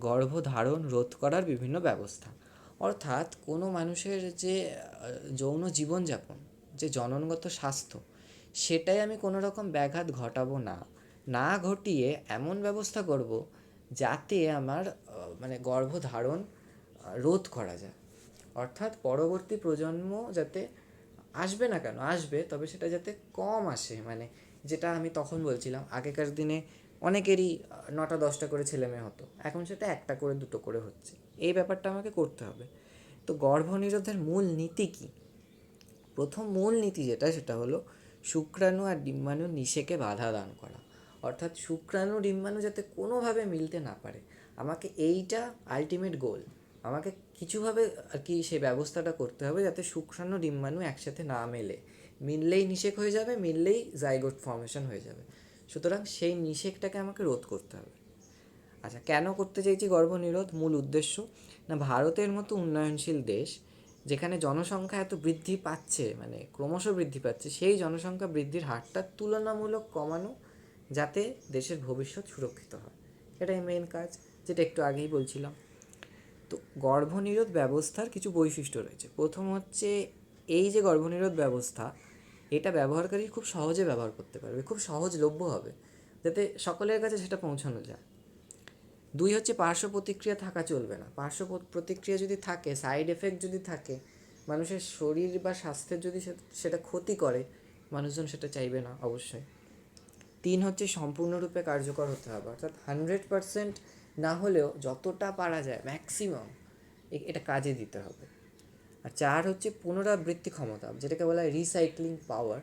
গর্ভধারণ রোধ করার বিভিন্ন ব্যবস্থা। অর্থাৎ কোনো মানুষের যে যৌন জীবনযাপন, যে জননগত স্বাস্থ্য, সেটাই আমি কোনো রকম ব্যাঘাত ঘটাবো না, না ঘটিয়ে এমন ব্যবস্থা করব যাতে আমার মানে গর্ভধারণ রোধ করা যায়। অর্থাৎ পরবর্তী প্রজন্ম যাতে আসবে না কেন, আসবে, তবে সেটা যাতে কম আসে। মানে যেটা আমি তখন বলছিলাম, আগেকার দিনে অনেকেরই 9টা 10টা করে ছেলে মেয়ে হতো, এখন সেটা 1টা করে 2টো করে হচ্ছে। এই ব্যাপারটা আমাকে করতে হবে। তো গর্ভনিরোধের মূল নীতি কী? প্রথম মূল নীতি যেটা, সেটা হলো শুক্রাণু আর ডিম্বাণুর নিষেকে বাধা দান করা। অর্থাৎ শুক্রাণু ডিম্বাণু যাতে কোনোভাবে মিলতে না পারে, আমাকে এইটা আলটিমেট গোল। আমাকে কিছুভাবে আর কি সেই ব্যবস্থাটা করতে হবে যাতে শুক্রাণু ডিম্বাণু একসাথে না মেলে। মিললেই নিষেক হয়ে যাবে, মিললেই জাইগোট ফর্মেশন হয়ে যাবে। সুতরাং সেই নিষেকটাকে আমাকে রোধ করতে হবে। আচ্ছা, কেন করতে চাইছি গর্ভনিরোধ? মূল উদ্দেশ্য না, ভারতের মতো উন্নয়নশীল দেশ যেখানে জনসংখ্যা এত বৃদ্ধি পাচ্ছে, মানে ক্রমশ বৃদ্ধি পাচ্ছে, সেই জনসংখ্যা বৃদ্ধির হারটা তুলনামূলক কমানো, যাতে দেশের ভবিষ্যৎ সুরক্ষিত হয়। এটাই মেন কাজ, যেটা একটু আগেই বলছিলাম। তো গর্ভনিরোধ ব্যবস্থার কিছু বৈশিষ্ট্য রয়েছে। প্রথম হচ্ছে, এই যে গর্ভনিরোধ ব্যবস্থা, এটা ব্যবহারকারী খুব সহজে ব্যবহার করতে পারবে, খুব সহজলভ্য হবে, যাতে সকলের কাছে সেটা পৌঁছানো যায়। 2 হচ্ছে, পার্শ্ব প্রতিক্রিয়া থাকা চলবে না। পার্শ্ব প্রতিক্রিয়া যদি থাকে, সাইড এফেক্ট যদি থাকে, মানুষের শরীর বা স্বাস্থ্যের যদি সেটা ক্ষতি করে, মানুষজন সেটা চাইবে না অবশ্যই। 3 হচ্ছে, সম্পূর্ণরূপে কার্যকর হতে হবে, অর্থাৎ 100% না হলেও যতটা পারা যায় ম্যাক্সিমাম এটা কাজে দিতে হবে। আর 4 হচ্ছে, পুনরাবৃত্তি ক্ষমতা, যেটাকে বলা হয় রিসাইক্লিং পাওয়ার,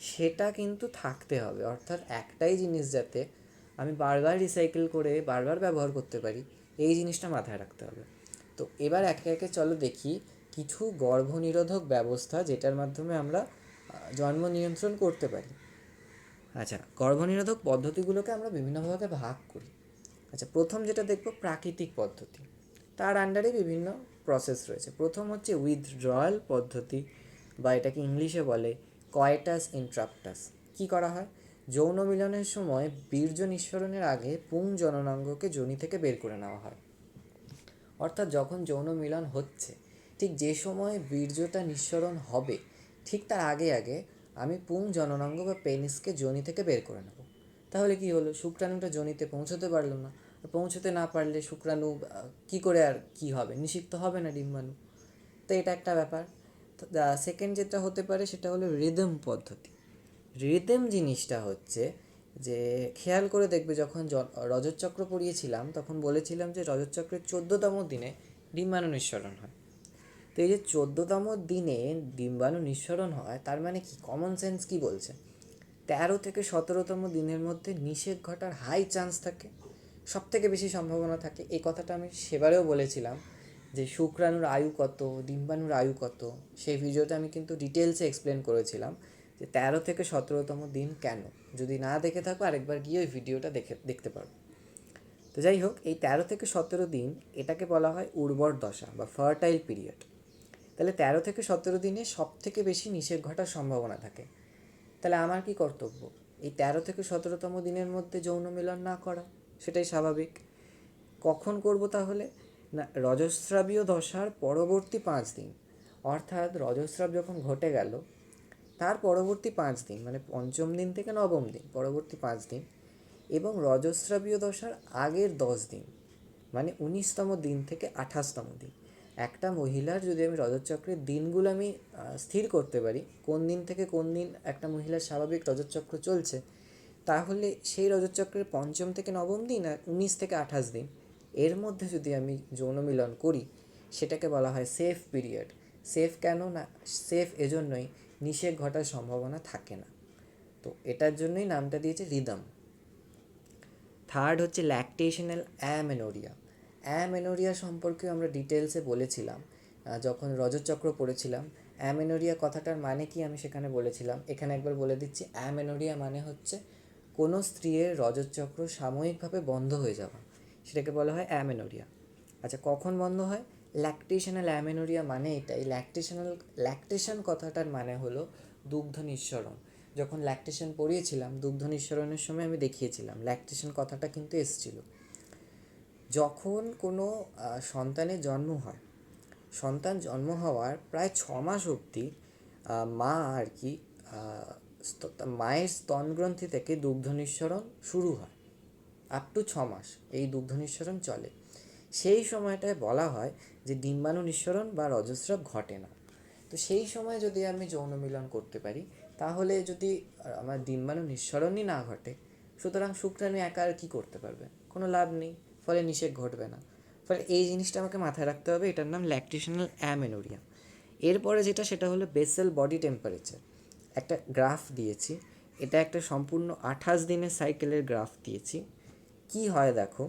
সেটা কিন্তু থাকতে হবে। অর্থাৎ একটাই জিনিস যাতে আমি বারবার রিসাইকেল করে বারবার ব্যবহার করতে পারি, এই জিনিসটা মাথায় রাখতে হবে। তো এবার একে একে চলো দেখি কিছু গর্ভনিরোধক ব্যবস্থা যেটার মাধ্যমে আমরা জন্ম নিয়ন্ত্রণ করতে পারি। আচ্ছা, গর্ভনিরোধক পদ্ধতিগুলোকে আমরা বিভিন্নভাবে ভাগ করি। আচ্ছা, প্রথম যেটা দেখব, প্রাকৃতিক পদ্ধতি। তার আন্ডারে বিভিন্ন প্রসেস রয়েছে। প্রথম হচ্ছে উইথড্রয়াল পদ্ধতি, বা এটাকে ইংলিশে বলে কয়েটাস ইন্ট্রাপ্টাস। কী করা হয়? যৌন মিলনের সময় বীর্য নিঃসরণের আগে পুং জননাঙ্গকে যোনি থেকে বের করে নেওয়া হয়। অর্থাৎ যখন যৌন মিলন হচ্ছে, ঠিক যে সময় বীর্যটা নিঃসরণ হবে, ঠিক তার আগে আগে আমি পুং জননাঙ্গ বা পেনিসকে যোনি থেকে বের করে নেব। তাহলে কি হলো? শুক্রাণুটা যোনিতে পৌঁছতে পারলো না। পৌঁছতে না পারলে শুক্রাণু কী করে আর কী হবে? নিষিক্ত হবে না ডিম্বাণু। তো এটা একটা ব্যাপার। সেকেন্ড যেটা হতে পারে সেটা হলো রিদম পদ্ধতি। রিদম জিনিসটা হচ্ছে যে, খেয়াল করে দেখবে, যখন রজতচক্র পড়িয়েছিলাম তখন বলেছিলাম যে রজতচক্রের 14তম দিনে ডিম্বাণু নিঃসরণ হয়। তো এই যে 14তম দিনে ডিম্বাণু নিঃসরণ হয়, তার মানে কি? কমন সেন্স কি বলছে? 13 থেকে 17তম দিনের মধ্যে নিষেক ঘটার হাই চান্স থাকে, সব থেকে বেশি সম্ভাবনা থাকে। এই কথাটা আমি সেবারেও বলেছিলাম যে শুক্রাণুর আয়ু কত, ডিম্বাণুর আয়ু কত, সেই ভিডিওতে আমি কিন্তু ডিটেলসে এক্সপ্লেন করেছিলাম যে 13 থেকে 17তম দিন কেন। যদি না দেখে থাকো, আরেকবার গিয়ে ওই ভিডিওটা দেখতে পারো। তো যাই হোক, এই 13 থেকে 17 দিন এটাকে বলা হয় উর্বর দশা বা ফার্টাইল পিরিয়ড। তাহলে 13 থেকে 17 দিনে সব থেকে বেশি নিষেক ঘটার সম্ভাবনা থাকে। তাহলে আমার কি কর্তব্য? এই 13 থেকে 17তম দিনের মধ্যে যৌন মিলন না করা, সেটাই স্বাভাবিক। কখন করব তাহলে? না, রজস্রাবীয় দশার পরবর্তী 5 দিন, অর্থাৎ রজস্রাব যখন ঘটে গেল তার পরবর্তী 5 দিন, মানে পঞ্চম দিন থেকে নবম দিন, পরবর্তী 5 দিন, এবং রজস্রাবীয় দশার আগের 10 দিন, মানে 19তম দিন থেকে 28তম দিন। একটা মহিলার যদি আমি রজতচক্রের দিনগুলো আমি স্থির করতে পারি, কোন দিন থেকে কোন দিন একটা মহিলার স্বাভাবিক রজতচক্র চলছে, তাহলে সেই রজতচক্রের পঞ্চম থেকে নবম দিন আর 19 থেকে 28 দিন এর মধ্যে যদি আমি যৌন মিলন করি, সেটাকে বলা হয় সেফ পিরিয়ড। সেফ কেন? না, সেফ এজন্যই নিষেক ঘটার সম্ভাবনা থাকে না। তো এটার জন্যই নামটা দিয়েছে রিদম। থার্ড হচ্ছে ল্যাকটেশনাল অ্যামেনোরিয়া। অ্যামেনোরিয়া সম্পর্কে আমরা ডিটেলসে বলেছিলাম যখন রজতচক্র পড়েছিলাম। অ্যামেনোরিয়া কথাটার মানে কি আমি সেখানে বলেছিলাম, এখানে একবার বলে দিচ্ছি। অ্যামেনোরিয়া মানে হচ্ছে কোনো স্ত্রীর রজতচক্র সাময়িকভাবে বন্ধ হয়ে যাওয়া, সেটাকে বলা হয় অ্যামেনোরিয়া। আচ্ছা, কখন বন্ধ হয়? ল্যাকটেশনাল অ্যামেনোরিয়া মানে এটাই। ল্যাকটেশন কথাটার মানে হলো দুগ্ধ নিঃসরণ। যখন ল্যাকটেশন পড়িয়েছিলাম, দুগ্ধ নিঃসরণের সময় আমি দেখিয়েছিলাম ল্যাকটেশন কথাটা কিন্তু এসেছিল। যখন কোনো সন্তানের জন্ম হয়, সন্তান জন্ম হওয়ার প্রায় 6 মাস অবধি মা আর কি মায়ের স্তনগ্রন্থি থেকে দুগ্ধ নিঃসরণ শুরু হয়। আপ টু 6 মাস এই দুগ্ধ নিঃসরণ চলে। সেই সময়টায় বলা হয় যে ডিম্বাণু নিঃসরণ বা রজস্রাব ঘটে না। তো সেই সময় যদি আমি যৌন মিলন করতে পারি, তাহলে যদি আমার ডিম্বাণু নিঃসরণই না ঘটে, সুতরাং শুক্রাণু একা আর কী করতে পারবে, কোনো লাভ নেই, ফলে নিষেক ঘটবে না। ফলে এই জিনিসটা আমাকে মাথায় রাখতে হবে, এটার নাম ল্যাকটেশনাল অ্যামেনোরিয়া। এরপরে যেটা সেটা হলো বেসাল বডি টেম্পারেচার। একটা গ্রাফ দিয়েছি, এটা একটা সম্পূর্ণ 28 দিনের সাইকেলের গ্রাফ দিয়েছি। কি হয় দেখো,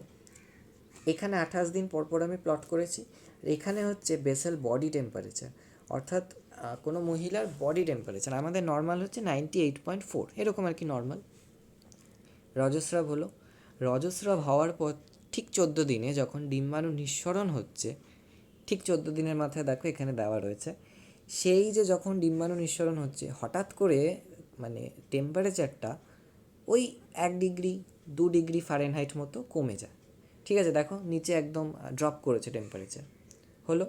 এখানে 28 দিন পর পর আমি প্লট করেছি, এখানে হচ্ছে বেসাল বডি টেম্পারেচার, অর্থাৎ কোনো মহিলার বডি টেম্পারেচার। আমাদের নর্মাল হচ্ছে 98.4, এরকম আর কি নর্মাল। রজস্রাব হলো, রজস্রাব হওয়ার পর ঠিক 14 দিনে যখন ডিম্বাণু নিঃসরণ হচ্ছে, ঠিক 14 দিনের মাথায় দেখো এখানে দেওয়া রয়েছে, সেই যে যখন ডিম্বাণু নিঃসরণ হচ্ছে হঠাৎ করে মানে টেম্পারেচারটা ওই 1 ডিগ্রি 2 ডিগ্রি ফারেনহাইট মতো কমে যায়। ঠিক আছে, দেখো নিচে একদম ড্রপ করেছে টেম্পারেচার হলো।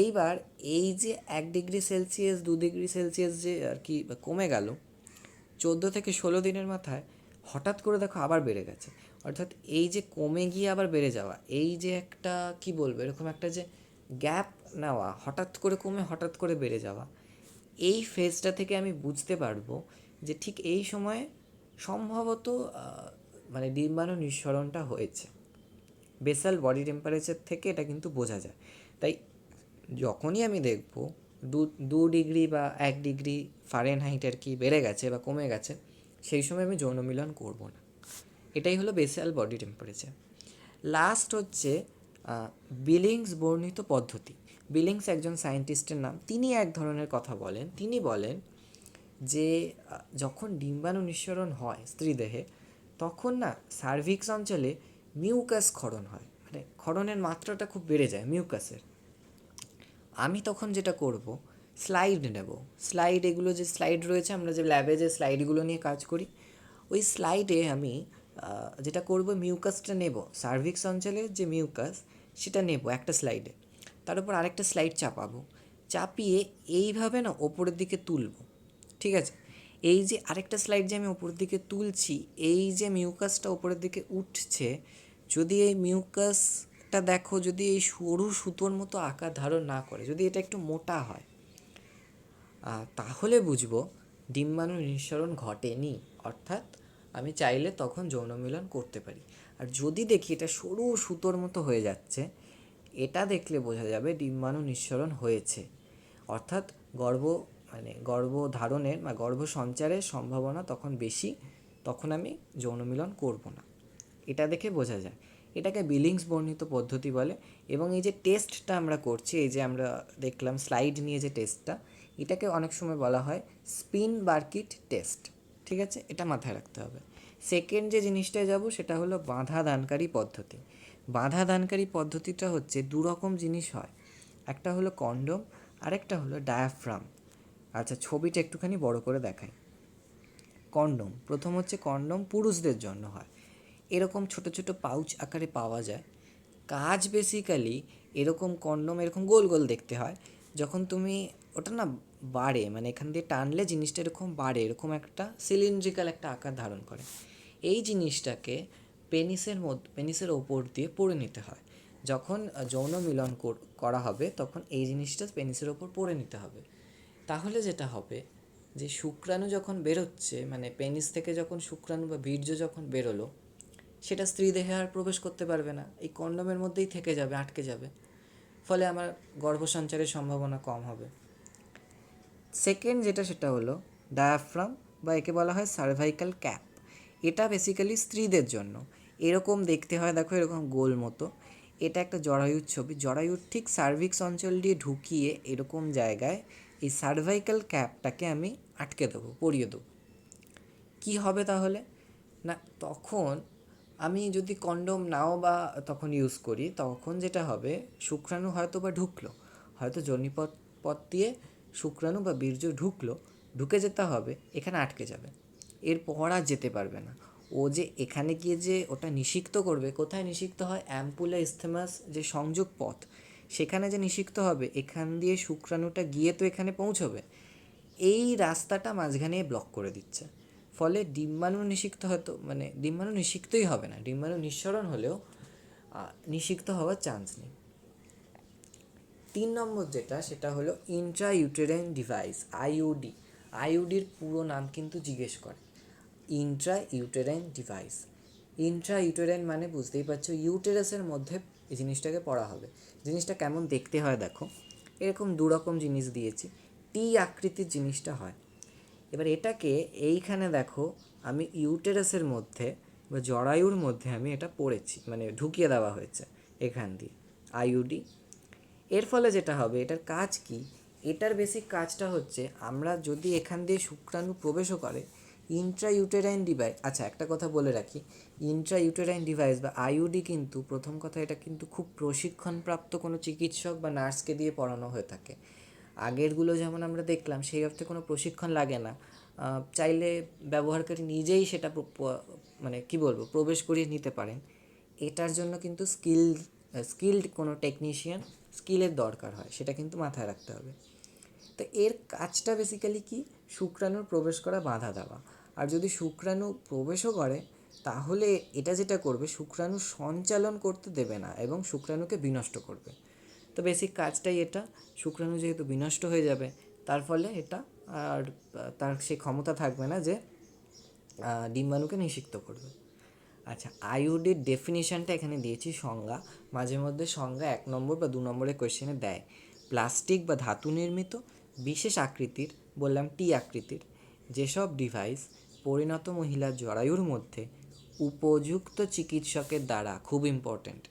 এইবার এই যে 1 ডিগ্রি সেলসিয়াস 2 ডিগ্রি সেলসিয়াস যে আর কি কমে গেল, 14 থেকে 16 দিনের মাথায় হঠাৎ করে দেখো আবার বেড়ে গেছে। অর্থাৎ এই যে কমে গিয়ে আবার বেড়ে যাওয়া, এই যে একটা কি বলবো, এরকম একটা যে গ্যাপ নেওয়া, হঠাৎ করে কমে হঠাৎ করে বেড়ে যাওয়া, এই ফেজটা থেকে আমি বুঝতে পারবো যে ঠিক এই সময়ে সম্ভবত মানে ডিম্বাণু নিঃসরণটা হয়েছে। বেসাল বডি টেম্পারেচার থেকে এটা কিন্তু বোঝা যায়। তাই যখনই আমি দেখব 2 ডিগ্রি বা 1 ডিগ্রি ফারেনহাইট আর কি বেড়ে গেছে বা কমে গেছে, সেই সময় আমি যৌন মিলন করব না। এটাই হলো বেসাল বডি টেম্পারেচার। লাস্ট হচ্ছে বিলিংস বর্ণিত পদ্ধতি। বিলিংস একজন সায়েন্টিস্টের নাম, তিনি এক ধরনের কথা বলেন। তিনি বলেন যে যখন ডিম্বাণু নিঃসরণ হয় স্ত্রীদেহে, তখন না সার্ভিক্স অঞ্চলে মিউকাস ক্ষরণ হয়, মানে ক্ষরণের মাত্রাটা খুব বেড়ে যায় মিউকাসের। আমি তখন যেটা করব, স্লাইড নেব। স্লাইড, এগুলো যে স্লাইড রয়েছে, আমরা যে ল্যাবে যে স্লাইডগুলো নিয়ে কাজ করি, ওই স্লাইডে আমি যেটা করব, মিউকাসটা নেব, সার্ভিক্স অঞ্চলের যে মিউকাস সেটা নেব একটা স্লাইডে, তার উপর আরেকটা স্লাইড চাপাবো, চাপিয়ে এইভাবে না ওপরের দিকে তুলব। ঠিক আছে, এই যে আরেকটা স্লাইড যে আমি ওপরের দিকে তুলছি, এই যে মিউকাসটা ওপরের দিকে উঠছে, যদি এই মিউকাসটা দেখো যদি এই সরু সুতোর মতো আকার ধারণ না করে, যদি এটা একটু মোটা হয়, তাহলে বুঝবো ডিম্বাণু নিঃসরণ ঘটেনি, অর্থাৎ আমি চাইলে তখন যৌন মিলন করতে পারি। আর যদি দেখি এটা সরু সুতোর মতো হয়ে যাচ্ছে, এটা দেখলে বোঝা যাবে ডিম্বাণু নিঃসরণ হয়েছে, অর্থাৎ গর্ভধারণের বা গর্ভ সঞ্চারের সম্ভাবনা তখন বেশি, তখন আমি যৌন মিলন করব না। এটা দেখে বোঝা যায়। এটাকে বিলিংস বর্ণিত পদ্ধতি বলে। এবং এই যে টেস্টটা আমরা করছি, এই যে আমরা দেখলাম স্লাইড নিয়ে যে টেস্টটা, এটাকে অনেক সময় বলা হয় স্পিন বার্কিট টেস্ট। ঠিক আছে, এটা মাথায় রাখতে হবে। সেকেন্ড যে জিনিসটায় যাব সেটা হলো বাঁধা দানকারী পদ্ধতি। বাঁধা দানকারী পদ্ধতিটা হচ্ছে দুরকম জিনিস হয়, একটা হলো কন্ডোম, আরেকটা হলো ডায়াফ্রাম। আচ্ছা, ছবিটা একটুখানি বড় করে দেখাই। কন্ডোম, প্রথম হচ্ছে কন্ডোম পুরুষদের জন্য হয়, এরকম ছোট ছোট পাউচ আকারে পাওয়া যায়। কাজ বেসিক্যালি এরকম কন্ডোম এরকম গোল গোল দেখতে হয়, যখন তুমি ওটা না বাড়ে, মানে এখান দিয়ে টানলে জিনিসটা এরকম বাড়ে, এরকম একটা সিলিন্ড্রিক্যাল একটা আকার ধারণ করে। এই জিনিসটাকে পেনিসের ওপর দিয়ে পরে নিতে হয়। যখন যৌন মিলন করা হবে তখন এই জিনিসটা পেনিসের ওপর পরে নিতে হবে। তাহলে যেটা হবে যে শুক্রাণু যখন বেরোচ্ছে, মানে পেনিস থেকে যখন শুক্রাণু বা বীর্য যখন বেরোলো, সেটা স্ত্রী দেহে আর প্রবেশ করতে পারবে না, এই কন্ডোমের মধ্যেই থেকে যাবে, আটকে যাবে, ফলে আমার গর্ভসঞ্চারের সম্ভাবনা কম হবে। সেকেন্ড যেটা সেটা হলো ডায়াফ্রাম, বা একে বলা হয় সার্ভাইকাল ক্যাপ। এটা বেসিক্যালি স্ত্রীদের জন্য, এরকম দেখতে হয়, দেখো এরকম গোল মতো। এটা একটা জরায়ুর ছবি, জরায়ুর ঠিক সার্ভিক্স অঞ্চল দিয়ে ঢুকিয়ে এরকম জায়গায় এই সার্ভাইকাল ক্যাপটাকে আমি আটকে দেবো, পরিয়ে দেবো। কী হবে তাহলে না, তখন আমি যদি কন্ডোম নাও বা তখন ইউজ করি, তখন যেটা হবে শুক্রাণু হয়তো বা ঢুকলো, হয়তো যোনিপথ পথ দিয়ে শুক্রাণু বা বীর্য ঢুকলো, ঢুকে যেতে হবে, এখানে আটকে যাবে, এরপর আর যেতে পারবে না। ও যে এখানে গিয়ে যে ওটা নিষিক্ত করবে, কোথায় নিষিক্ত হয়, অ্যাম্পুলা ইস্থেমাস যে সংযোগ পথ, সেখানে যে নিষিক্ত হবে, এখান দিয়ে শুক্রাণুটা গিয়ে তো এখানে পৌঁছবে, এই রাস্তাটা মাঝখানে ব্লক করে দিচ্ছে। ফলে ডিম্বাণু নিষিক্ত হয়তো, মানে ডিম্বাণু নিষিক্তই হবে না, ডিম্বাণু নিঃসরণ হলেও নিষিক্ত হওয়ার চান্স নেই। 3 নম্বর যেটা সেটা হলো ইন্ট্রা ইউটেরাইন ডিভাইস, আইইউডি। আইইউডির পুরো নাম কিন্তু জিজ্ঞেস করে। Intra uterine device. Intra uterine মানে বুঝতেই পারছো, ইউটেরাসের মধ্যে এই জিনিসটাকে পড়া হবে। জিনিসটা কেমন দেখতে হয় দেখো, এরকম দুরকম জিনিস দিয়েছি, টি আকৃতির জিনিসটা হয়। এবার এটাকে এইখানে দেখো আমি ইউটেরাসের মধ্যে বা জরায়ুর মধ্যে আমি এটা পড়েছি, মানে ঢুকিয়ে দেওয়া হয়েছে এখান দিয়ে আইইউডি। এর ফলে যেটা হবে, এটার কাজ কি, এটার বেসিক কাজটা হচ্ছে আমরা যদি এখান দিয়ে শুক্রাণু প্রবেশও করে ইন্ট্রা ইউটেরাইন ডিভাইস। আচ্ছা একটা কথা বলে রাখি, ইন্ট্রা ইউটেরাইন ডিভাইস বা আইইউডি কিন্তু প্রথম কথা এটা কিন্তু খুব প্রশিক্ষণপ্রাপ্ত কোনো চিকিৎসক বা নার্সকে দিয়ে পড়ানো হয়ে থাকে। আগেরগুলো যেমন আমরা দেখলাম সেই অর্থে কোনো প্রশিক্ষণ লাগে না, চাইলে ব্যবহারকারী নিজেই সেটা মানে কি বলবো প্রবেশ করিয়ে নিতে পারেন। এটার জন্য কিন্তু স্কিল্ড কোনো টেকনিশিয়ান স্কিলের দরকার হয়, সেটা কিন্তু মাথায় রাখতে হবে। তো এর কাজটা বেসিক্যালি কি, শুক্রাণুর প্রবেশ করা বাধা দেওয়া। আর যদি শুক্রাণু প্রবেশও করে তাহলে এটা যেটা করবে, শুক্রাণু সঞ্চালন করতে দেবে না এবং শুক্রাণুকে বিনষ্ট করবে। তো বেসিক কাজটাই এটা। শুক্রাণু যেহেতু বিনষ্ট হয়ে যাবে, তার ফলে এটা আর তার সেই ক্ষমতা থাকবে না যে ডিম্বাণুকে নিষিক্ত করবে। আচ্ছা, আইইউডির ডেফিনিশনটা এখানে দিয়েছি সংজ্ঞা। মাঝে মধ্যে সংজ্ঞা 1 নম্বর বা 2 নম্বরের কোয়েশ্চেনে দেয়। প্লাস্টিক বা ধাতু নির্মিত বিশেষ আকৃতির, বললাম টি আকৃতির, যেসব ডিভাইস পরিণত মহিলার জরায়ুর মধ্যে উপযুক্ত চিকিৎসকের দ্বারা, খুব ইম্পর্ট্যান্ট,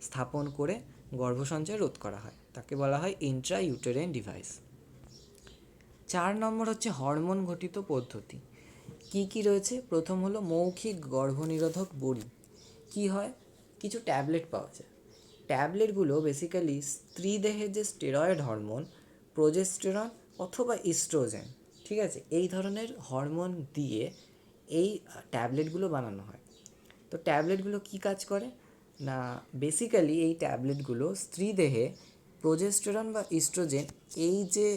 স্থাপন করে গর্ভসঞ্চয় রোধ করা হয়, তাকে বলা হয় ইন্ট্রা ইউটেরাইন ডিভাইস। 4 নম্বর হচ্ছে হরমোন ঘটিত পদ্ধতি। কি কি রয়েছে, প্রথম হলো মৌখিক গর্ভনিরোধক বড়ি। কি হয়, কিছু ট্যাবলেট পাওয়া যায়। ট্যাবলেটগুলো বেসিক্যালি স্ত্রী দেহের যে স্টেরয়েড হরমোন, প্রোজেস্টেরন অথবা ইস্ট্রোজেন, ঠিক আছে, এই ধরনের হরমোন দিয়ে এই ট্যাবলেটগুলো বানানো হয়। তো ট্যাবলেটগুলো কি কাজ করে না, বেসিক্যালি এই ট্যাবলেটগুলো স্ত্রী দেহে প্রোজেস্টেরন বা ইস্ট্রোজেন এই যে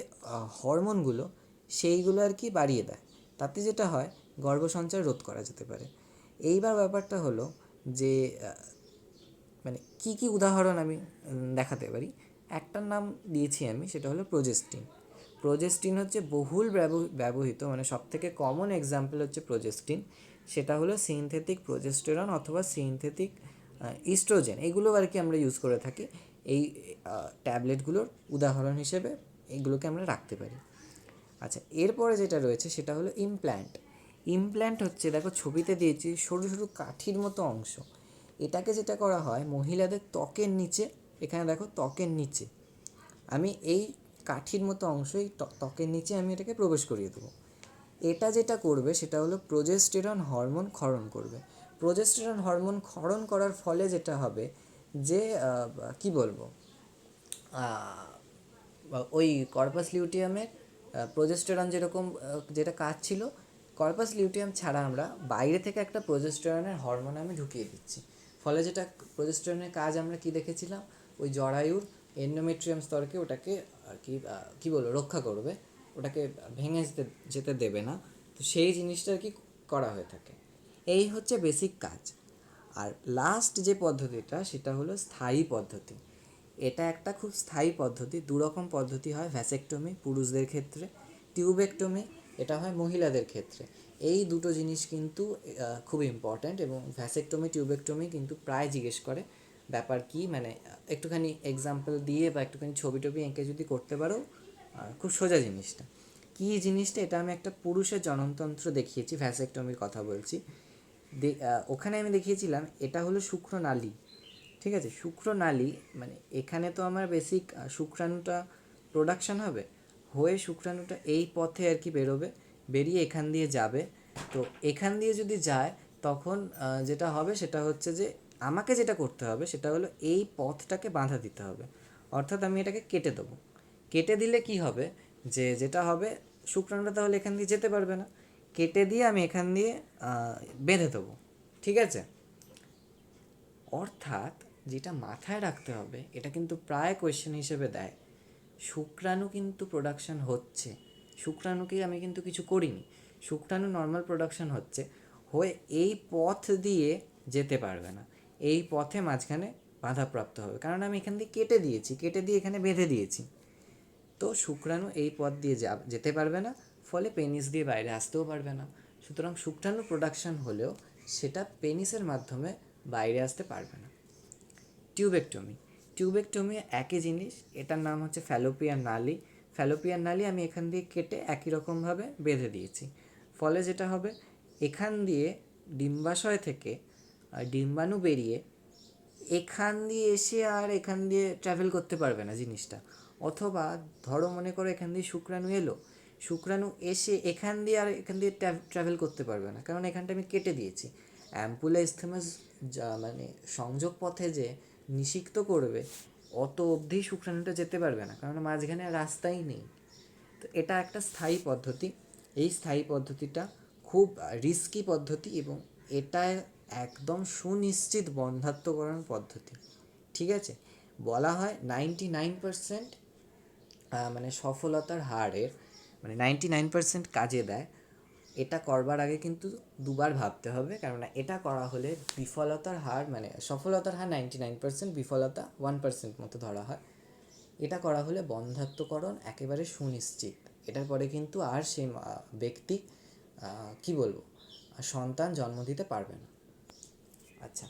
হরমোনগুলো সেইগুলো আর কি বাড়িয়ে দেয়। তাতে যেটা হয়, গর্ভসঞ্চার রোধ করা যেতে পারে। এইবার ব্যাপারটা হলো যে মানে কি কি উদাহরণ আমি দেখাতে পারি। একটার নাম দিয়েছি আমি, সেটা হলো প্রোজেস্টিন। প্রোজেস্টিন হচ্ছে বহুল ব্যবহৃত, মানে সবথেকে কমন এক্সাম্পল হচ্ছে প্রোজেস্টিন। সেটা হলো সিনথেটিক প্রোজেস্টেরন অথবা সিনথেটিক ইস্ট্রোজেন, এগুলো আর কি আমরা ইউজ করে থাকি এই ট্যাবলেটগুলোর উদাহরণ হিসেবে, এইগুলোকে আমরা রাখতে পারি। আচ্ছা, এরপরে যেটা রয়েছে সেটা হলো ইমপ্ল্যান্ট। ইমপ্ল্যান্ট হচ্ছে, দেখো ছবিতে দিয়েছি, সরু সরু কাঠির মতো অংশ। এটাকে যেটা করা হয় মহিলাদের ত্বকের নিচে, এখানে দেখো ত্বকের নিচে আমি এই কাঠির মতো অংশ, এই ত্বকের নিচে আমি এটাকে প্রবেশ করিয়ে দেবো। এটা যেটা করবে সেটা হলো প্রোজেস্টেরন হরমোন ক্ষরণ করবে। প্রোজেস্টেরন হরমোন ক্ষরণ করার ফলে যেটা হবে যে কি বলবো, ওই কর্পাস লিউটিয়ামের প্রোজেস্টেরন যেরকম যেটা কাজ ছিল, কর্পাস লিউটিয়াম ছাড়া আমরা বাইরে থেকে একটা প্রোজেস্টেরনের হরমোন আমি ঢুকিয়ে দিচ্ছি। ফলে যেটা প্রোজেস্টেরনের কাজ আমরা কি দেখেছিলাম, ওই জরায়ুর এন্ডোমেট্রিয়াম স্তরকে ওটাকে আর কি কী বলবো রক্ষা করবে, ওটাকে ভেঙে যেতে দেবে না। তো সেই জিনিসটা আর কি করা হয়ে থাকে। এই হচ্ছে বেসিক কাজ। আর লাস্ট যে পদ্ধতিটা সেটা হলো স্থায়ী পদ্ধতি। এটা একটা খুব স্থায়ী পদ্ধতি। দুরকম পদ্ধতি হয়, ভ্যাসেক্টমি পুরুষদের ক্ষেত্রে, টিউবেক্টমি এটা হয় মহিলাদের ক্ষেত্রে। এই দুটো জিনিস কিন্তু খুব ইম্পর্ট্যান্ট, এবং ভ্যাসেক্টমি টিউবেক্টমি কিন্তু প্রায় জিজ্ঞেস করে ব্যাপার কি, মানে একটুখানি এক্সাম্পল দিয়ে বা একটুখানি ছবি টবি এঁকে যদি করতে পারো, খুব সোজা জিনিসটা। কী জিনিসটা, এটা আমি একটা পুরুষের জননতন্ত্র দেখিয়েছি, ভ্যাসেক্টমির কথা বলছি। ওখানে আমি দেখিয়েছিলাম এটা হলো শুক্রনালী, ঠিক আছে, শুক্রনালী মানে এখানে তো আমার বেসিক শুক্রাণুটা প্রোডাকশান হবে, হয়ে শুক্রাণুটা এই পথে আর কি বেরোবে, বেরিয়ে এখান দিয়ে যাবে। তো এখান দিয়ে যদি যায় তখন যেটা হবে সেটা হচ্ছে যে আমাকে যেটা করতে হবে সেটা হলো এই পথটাকে বাঁধা দিতে হবে, অর্থাৎ আমি এটাকে কেটে দেবো। কেটে দিলে কি হবে, যে যেটা হবে শুক্রাণুটা তাহলে এখান দিয়ে যেতে পারবে না, কেটে দিয়ে আমি এখান দিয়ে বেঁধে দেবো, ঠিক আছে। অর্থাৎ যেটা মাথায় রাখতে হবে, এটা কিন্তু প্রায় কোয়েশ্চেন হিসেবে দেয়, শুক্রাণু কিন্তু প্রোডাকশান হচ্ছে, শুক্রাণুকে আমি কিন্তু কিছু করিনি, শুক্রাণু নর্মাল প্রোডাকশান হচ্ছে, হয়ে এই পথ দিয়ে যেতে পারবে না, এই পথে মাঝখানে বাধাপ্রাপ্ত হবে, কারণ আমি এখান দিয়ে কেটে দিয়েছি, কেটে দিয়ে এখানে বেঁধে দিয়েছি। তো শুক্রাণু এই পথ দিয়ে যেতে পারবে না, ফলে পেনিস দিয়ে বাইরে আসতেও পারবে না। সুতরাং শুক্রাণু প্রোডাকশন হলেও সেটা পেনিসের মাধ্যমে বাইরে আসতে পারবে না। টিউবেকটমি একই জিনিস, এটার নাম হচ্ছে ফ্যালোপিয়ান নালি। ফ্যালোপিয়ান নালি আমি এখান দিয়ে কেটে একই রকমভাবে বেঁধে দিয়েছি। ফলে যেটা হবে, এখান দিয়ে ডিম্বাশয় থেকে ডিম্বাণু বেরিয়ে এখান দিয়ে এসে আর এখান দিয়ে ট্রাভেল করতে পারবে না জিনিসটা। অথবা ধরো মনে করো এখান দিয়ে শুক্রাণু এলো, শুক্রাণু এসে এখান দিয়ে আর এখান দিয়ে ট্রাভেল করতে পারবে না, কারণ এখানটা আমি কেটে দিয়েছি। অ্যাম্পুলা ইসথেমাস মানে সংযোগ পথে যে নিষিক্ত করবে অত অবধি শুক্রাণুটা যেতে পারবে না, কারণ মাঝখানে রাস্তাই নেই। তো এটা একটা স্থায়ী পদ্ধতি। এই স্থায়ী পদ্ধতিটা খুব রিস্কি পদ্ধতি এবং এটা একদম সুনিশ্চিত বন্ধ্যাত্বকরণ পদ্ধতি। ঠিক আছে, বলা হয় 99% মানে সফলতার হারের, মানে 99% কাজে দেয়। এটা করবার আগে কিন্তু দুবার ভাবতে হবে, কারণ এটা করা হলে বিফলতার হার, মানে সফলতার হার 99%, বিফলতা 1% মতো ধরা হয়। এটা করা হলে বন্ধ্যাত্বকরণ একেবারে সুনিশ্চিত। এটার পরে কিন্তু আর সেই ব্যক্তি কি বলবো সন্তান জন্ম দিতে পারবে না। আচ্ছা,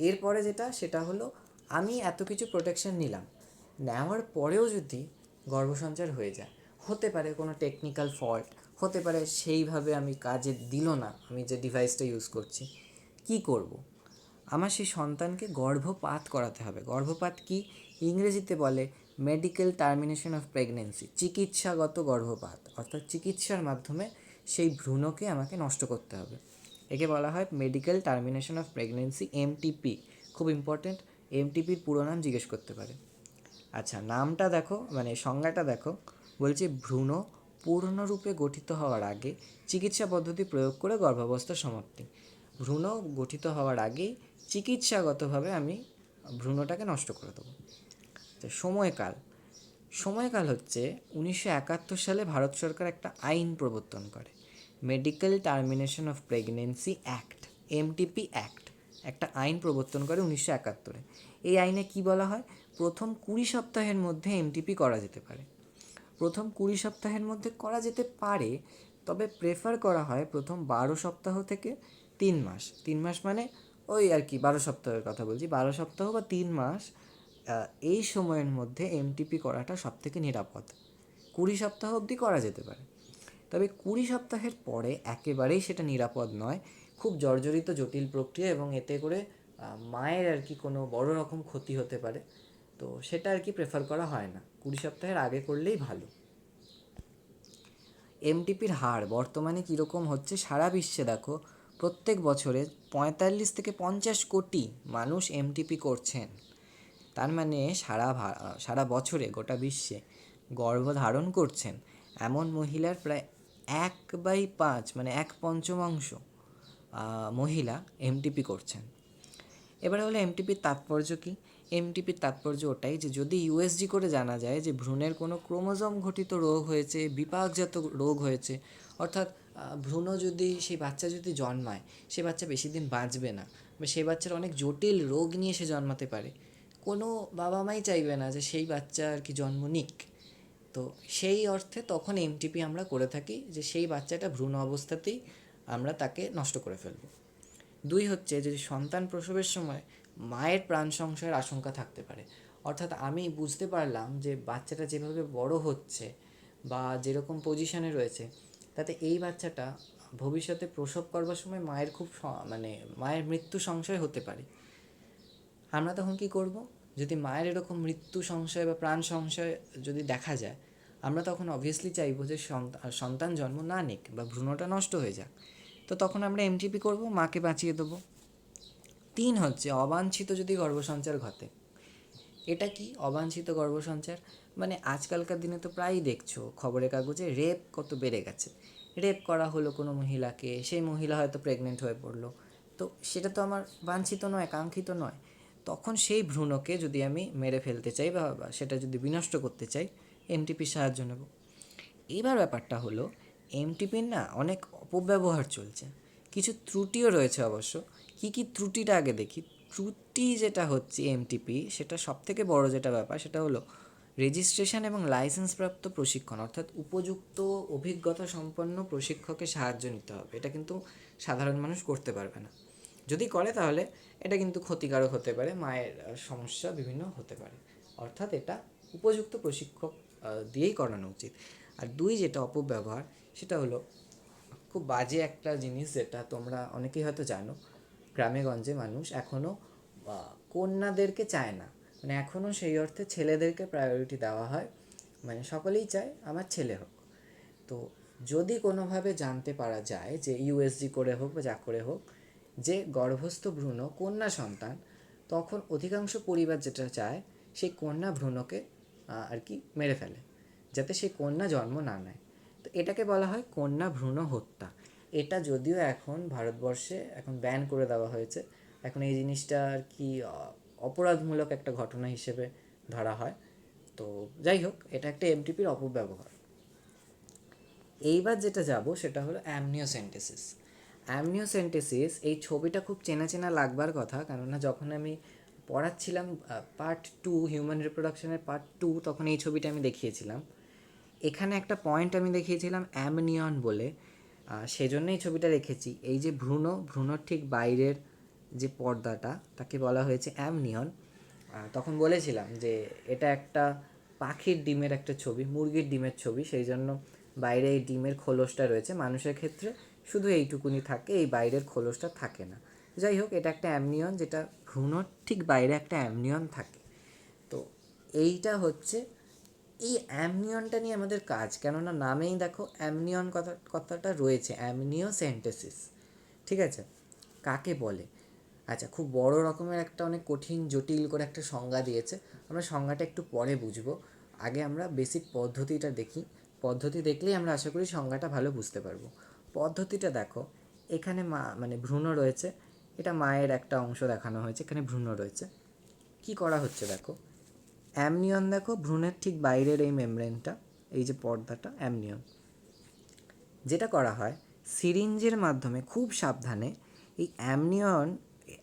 এরপরে যেটা সেটা হলো, আমি এত কিছু প্রোটেকশন নিলাম, নেওয়ার পরেও যদি গর্ভসঞ্চার হয়ে যায়, হতে পারে কোনো টেকনিক্যাল ফল্ট, হতে পারে সেইভাবে আমি কাজে দিল না আমি যে ডিভাইসটা ইউজ করছি, কি করব? আমার সেই সন্তানকে গর্ভপাত করাতে হবে। গর্ভপাত কি ইংরেজিতে বলে মেডিকেল টার্মিনেশন অফ প্রেগনেন্সি, চিকিৎসাগত গর্ভপাত, অর্থাৎ চিকিৎসার মাধ্যমে সেই ভ্রূণকে আমাকে নষ্ট করতে হবে। একে বলা হয় medical termination of pregnancy, MTP. খুব ইম্পর্টেন্ট, এমটিপির পুরো নাম জিজ্ঞেস করতে পারে। আচ্ছা, নামটা দেখো, মানে সংজ্ঞাটা দেখো, বলছে ভ্রূণ পূর্ণরূপে গঠিত হওয়ার আগে চিকিৎসা পদ্ধতি প্রয়োগ করে গর্ভাবস্থার সমাপ্তি। ভ্রূণ গঠিত হওয়ার আগেই চিকিৎসাগতভাবে আমি ভ্রূণটাকে নষ্ট করে দেবো। সময়কাল হচ্ছে 1971 সালে ভারত সরকার একটা আইন প্রবর্তন করে, medical termination of pregnancy act, MTP act, একটা আইন প্রবর্তন করে 1971-এ। এই আইনে কি বলা হয়, প্রথম 20 সপ্তাহের মধ্যে এমটিপি করা যেতে পারে। প্রথম 20 সপ্তাহের মধ্যে করা যেতে পারে, তবে প্রেফার করা হয় প্রথম 12 সপ্তাহ থেকে 3 মাস। 3 মাস মানে ওই আর কি 12 সপ্তাহের কথা বলছি, 12 সপ্তাহ বা 3 মাস, এই সময়ের মধ্যে এমটিপি করাটা সবথেকে নিরাপদ। 20 সপ্তাহ অবধি করা যেতে পারে, তবে 20 সপ্তাহের পরে একেবারেই সেটা নিরাপদ নয়। খুব জর্জরিত জটিল প্রক্রিয়া এবং এতে করে মায়ের আর কি কোনো বড় রকম ক্ষতি হতে পারে, তো সেটা আর কি প্রেফার করা হয় না। 20 সপ্তাহের আগে করলেই ভালো। এমটিপির হার বর্তমানে কীরকম হচ্ছে সারা বিশ্বে দেখো, প্রত্যেক বছরে 45 থেকে 50 কোটি মানুষ এমটিপি করছেন। তার মানে সারা বছরে গোটা বিশ্বে গর্ভধারণ করছেন এমন মহিলার প্রায় 1/5, মানে 1/5 মহিলা এমটিপি করছেন। এবারে হলো এমটিপির তাৎপর্য কী? এমটিপির তাৎপর্য ওটাই যে যদি ইউএসজি করে জানা যায় যে ভ্রূণের কোনো ক্রোমোজোম ঘটিত রোগ হয়েছে, বিপাকজাত রোগ হয়েছে, অর্থাৎ ভ্রূণ যদি সেই বাচ্চা যদি জন্মায়, সে বাচ্চা বেশি দিন বাঁচবে না, বা সেই বাচ্চার অনেক জটিল রোগ নিয়ে সে জন্মাতে পারে, কোনো বাবা মাই চাইবে না যে সেই বাচ্চা আর কি জন্ম নিক। তো সেই অর্থে তখন এমটিপি আমরা করে থাকি, যে সেই বাচ্চাটা ভ্রূণ অবস্থাতেই আমরা তাকে নষ্ট করে ফেলব। 2 হচ্ছে যদি সন্তান প্রসবের সময় মায়ের প্রাণ সংশয়ের আশঙ্কা থাকতে পারে, অর্থাৎ আমি বুঝতে পারলাম যে বাচ্চাটা যেভাবে বড় হচ্ছে বা যেরকম পজিশনে রয়েছে, তাতে এই বাচ্চাটা ভবিষ্যতে প্রসব করবার সময় মায়ের খুব মানে মায়ের মৃত্যু সংশয় হতে পারে। আমরা তখন কি করব? যদি মায়ের এরকম মৃত্যু সংশয় বা প্রাণ সংশয় যদি দেখা যায়, আমরা তখন অবভিয়াসলি চাইবো যে সন্তান জন্ম না নিক বা ভ্রূণটা নষ্ট হয়ে যাক। তো তখন আমরা এমটিপি করব, মাকে বাঁচিয়ে দেবো। 3 হচ্ছে অবাঞ্ছিত যদি গর্ভসঞ্চার ঘটে। এটা কি অবাঞ্ছিত গর্ভসঞ্চার? মানে আজকালকার দিনে তো প্রায়ই দেখছো খবরের কাগজে রেপ কত বেড়ে গেছে। রেপ করা হলো কোনো মহিলাকে, সেই মহিলা হয়তো প্রেগনেন্ট হয়ে পড়লো, তো সেটা তো আমার বাঞ্ছিত নয়, কাঙ্ক্ষিত নয়। তখন সেই ভ্রূণকে যদি আমি মেরে ফেলতে চাই বা সেটা যদি বিনষ্ট করতে চাই, এমটিপির সাহায্য নেব। এইবার ব্যাপারটা হলো, এমটিপির না অনেক অপব্যবহার চলছে, কিছু ত্রুটিও রয়েছে অবশ্য। কী কী ত্রুটিটা আগে দেখি। ত্রুটি যেটা হচ্ছে এমটিপি, সেটা সবথেকে বড় যেটা ব্যাপার সেটা হলো রেজিস্ট্রেশন এবং লাইসেন্সপ্রাপ্ত প্রশিক্ষণ, অর্থাৎ উপযুক্ত অভিজ্ঞতা সম্পন্ন প্রশিক্ষকের সাহায্য নিতে হবে। এটা কিন্তু সাধারণ মানুষ করতে পারবে না। যদি করে তাহলে এটা কিন্তু ক্ষতিকারক হতে পারে, মায়ের সমস্যা বিভিন্ন হতে পারে। অর্থাৎ এটা উপযুক্ত প্রশিক্ষক দিয়েই করানো উচিত। আর 2 যেটা অপব্যবহার, সেটা হলো খুব বাজে একটা জিনিস, যেটা তোমরা অনেকেই হয়তো জানো, গ্রামে গঞ্জে মানুষ এখনও কন্যাদেরকে চায় না, মানে এখনও সেই অর্থে ছেলেদেরকে প্রায়োরিটি দেওয়া হয়, মানে সকলেই চায় আমার ছেলে হোক। তো যদি কোনোভাবে জানতে পারা যায় যে ইউএসজি করে হোক বা যা করে হোক যে গর্ভস্থ ভ্রূণ কন্যা সন্তান, তখন অধিকাংশ পরিবার যেটা চায় সেই কন্যা ভ্রূণকে আর কি মেরে ফেলে, যাতে সেই কন্যা জন্ম না নেয়। তো এটাকে বলা হয় কন্যা ভ্রূণ হত্যা। এটা যদিও এখন ভারতবর্ষে এখন ব্যান করে দেওয়া হয়েছে, এখন এই জিনিসটা আর কি অপরাধমূলক একটা ঘটনা হিসেবে ধরা হয়। তো যাই হোক, এটা একটা এমটিপির অপব্যবহার। এইবার যেটা যাব সেটা হলো অ্যামনিওসেন্টেসিস। অ্যামনিওসেন্টেসিস, এই ছবিটা খুব চেনা চেনা লাগবার কথা, কেননা যখন আমি পড়াচ্ছিলাম পার্ট 2 হিউম্যান রিপ্রোডাকশনের পার্ট 2, তখন এই ছবিটা আমি দেখিয়েছিলাম। এখানে একটা পয়েন্ট আমি দেখিয়েছিলাম অ্যামনিয়ন বলে, সেজন্য এই ছবিটা রেখেছি। এই যে ভ্রূণর ঠিক বাইরের যে পর্দাটা, তাকে বলা হয়েছে অ্যামনিয়ন। তখন বলেছিলাম যে এটা একটা পাখির ডিমের একটা ছবি, মুরগির ডিমের ছবি, সেই জন্য বাইরে এই ডিমের খোলসটা রয়েছে। মানুষের ক্ষেত্রে শুধু এইটুকুনি থাকে, এই বাইরের খোলসটা থাকে না। যাই হোক, এটা একটা অ্যামনিয়ন, যেটা ভ্রূণর ঠিক বাইরে একটা অ্যামনিয়ন থাকে। তো এইটা হচ্ছে, এই অ্যামনিয়নটা নিয়ে আমাদের কাজ, কেননা নামেই দেখো অ্যামনিয়ন কথাটা রয়েছে, অ্যামনিওসেন্টেসিস। ঠিক আছে, কাকে বলে? আচ্ছা, খুব বড় রকমের একটা অনেক কঠিন জটিল করে একটা সংজ্ঞা দিয়েছে, আমরা সংজ্ঞাটা একটু পরে বুঝবো। আগে আমরা বেসিক পদ্ধতিটা দেখি, পদ্ধতি দেখলেই আমরা আশা করি সংজ্ঞাটা ভালো বুঝতে পারবো। পদ্ধতিটা দেখো, এখানে মানে ভ্রূণ রয়েছে, এটা মায়ের একটা অংশ দেখানো হয়েছে, এখানে ভ্রূণ রয়েছে। কি করা হচ্ছে দেখো, অ্যামনিয়ন দেখো, ভ্রূণের ঠিক বাইরের এই মেমব্রেনটা, এই যে পর্দাটা অ্যামনিয়ন। যেটা করা হয়, সিরিঞ্জের মাধ্যমে খুব সাবধানে এই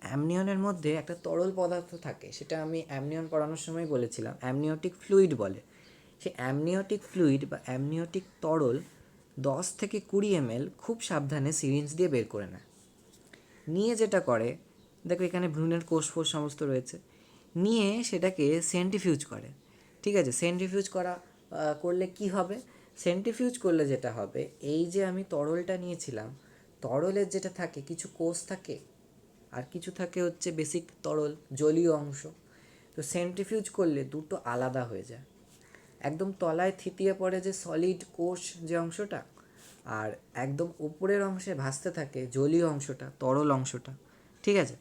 অ্যামনিয়নের মধ্যে একটা তরল পদার্থ থাকে, সেটা আমি অ্যামনিয়ন পড়ানোর সময় বলেছিলাম, অ্যামনিওটিক ফ্লুইড বলে। সেই অ্যামনিওটিক ফ্লুইড বা অ্যামনিওটিক তরল 10 থেকে 20 ml খুব সাবধানে সিরিঞ্জ দিয়ে বের করে নেয়। নিয়ে যেটা করে, দেখো এখানে ভ্রূণের কোষ ফোষ সমস্ত রয়েছে, নিয়ে সেটাকে সেন্ট্রিফিউজ করে। ঠিক আছে, সেন্ট্রিফিউজ করলে কি হবে? সেন্ট্রিফিউজ করলে যেটা হবে, এই যে আমি তরলটা নিয়েছিলাম, তরলের যেটা থাকে কিছু কোষ থাকে, আর কিছু থাকে হচ্ছে বেসিক তরল জলীয় অংশ। তো সেন্ট্রিফিউজ করলে দুটো আলাদা হয়ে যায়, একদম তলায় থিতিয়ে পড়ে যে সলিড কোষ যে অংশটা, আর একদম উপরের অংশে ভাসতে থাকে জলীয় অংশটা, তরল অংশটা। ঠিক আছে,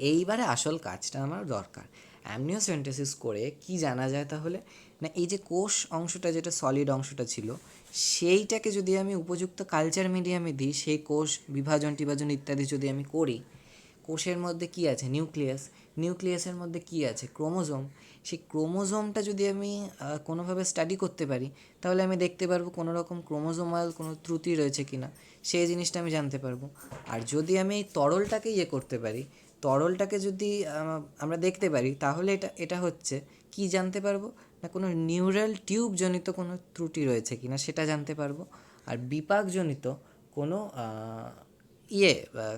এইবারে আসল কাজটা আমার দরকার। অ্যামনিওসেন্টেসিস করে কি জানা যায় তাহলে, না এই যে কোষ অংশটা, যেটা সলিড অংশটা ছিল, সেইটাকে যদি আমি উপযুক্ত কালচার মিডিয়ামে দিই, সেই কোষ বিভাজন টিভাজন ইত্যাদি যদি আমি করি, কোষের মধ্যে কি আছে? নিউক্লিয়াসের মধ্যে কি আছে? ক্রোমোজোম। সেই ক্রোমোজোমটা যদি আমি কোনোভাবে স্টাডি করতে পারি, তাহলে আমি দেখতে পারবো কোনো রকম ক্রোমোজোমাল কোনো ত্রুটি রয়েছে কি না, সেই জিনিসটা আমি জানতে পারবো। আর যদি আমি এই তরলটাকে করতে পারি, তরলটাকে যদি আমরা দেখতে পারি, তাহলে এটা হচ্ছে কি জানতে পারবো, না কোনো নিউরাল টিউব জনিত কোনো ত্রুটি রয়েছে কি না সেটা জানতে পারবো। আর বিপাকজনিত কোনো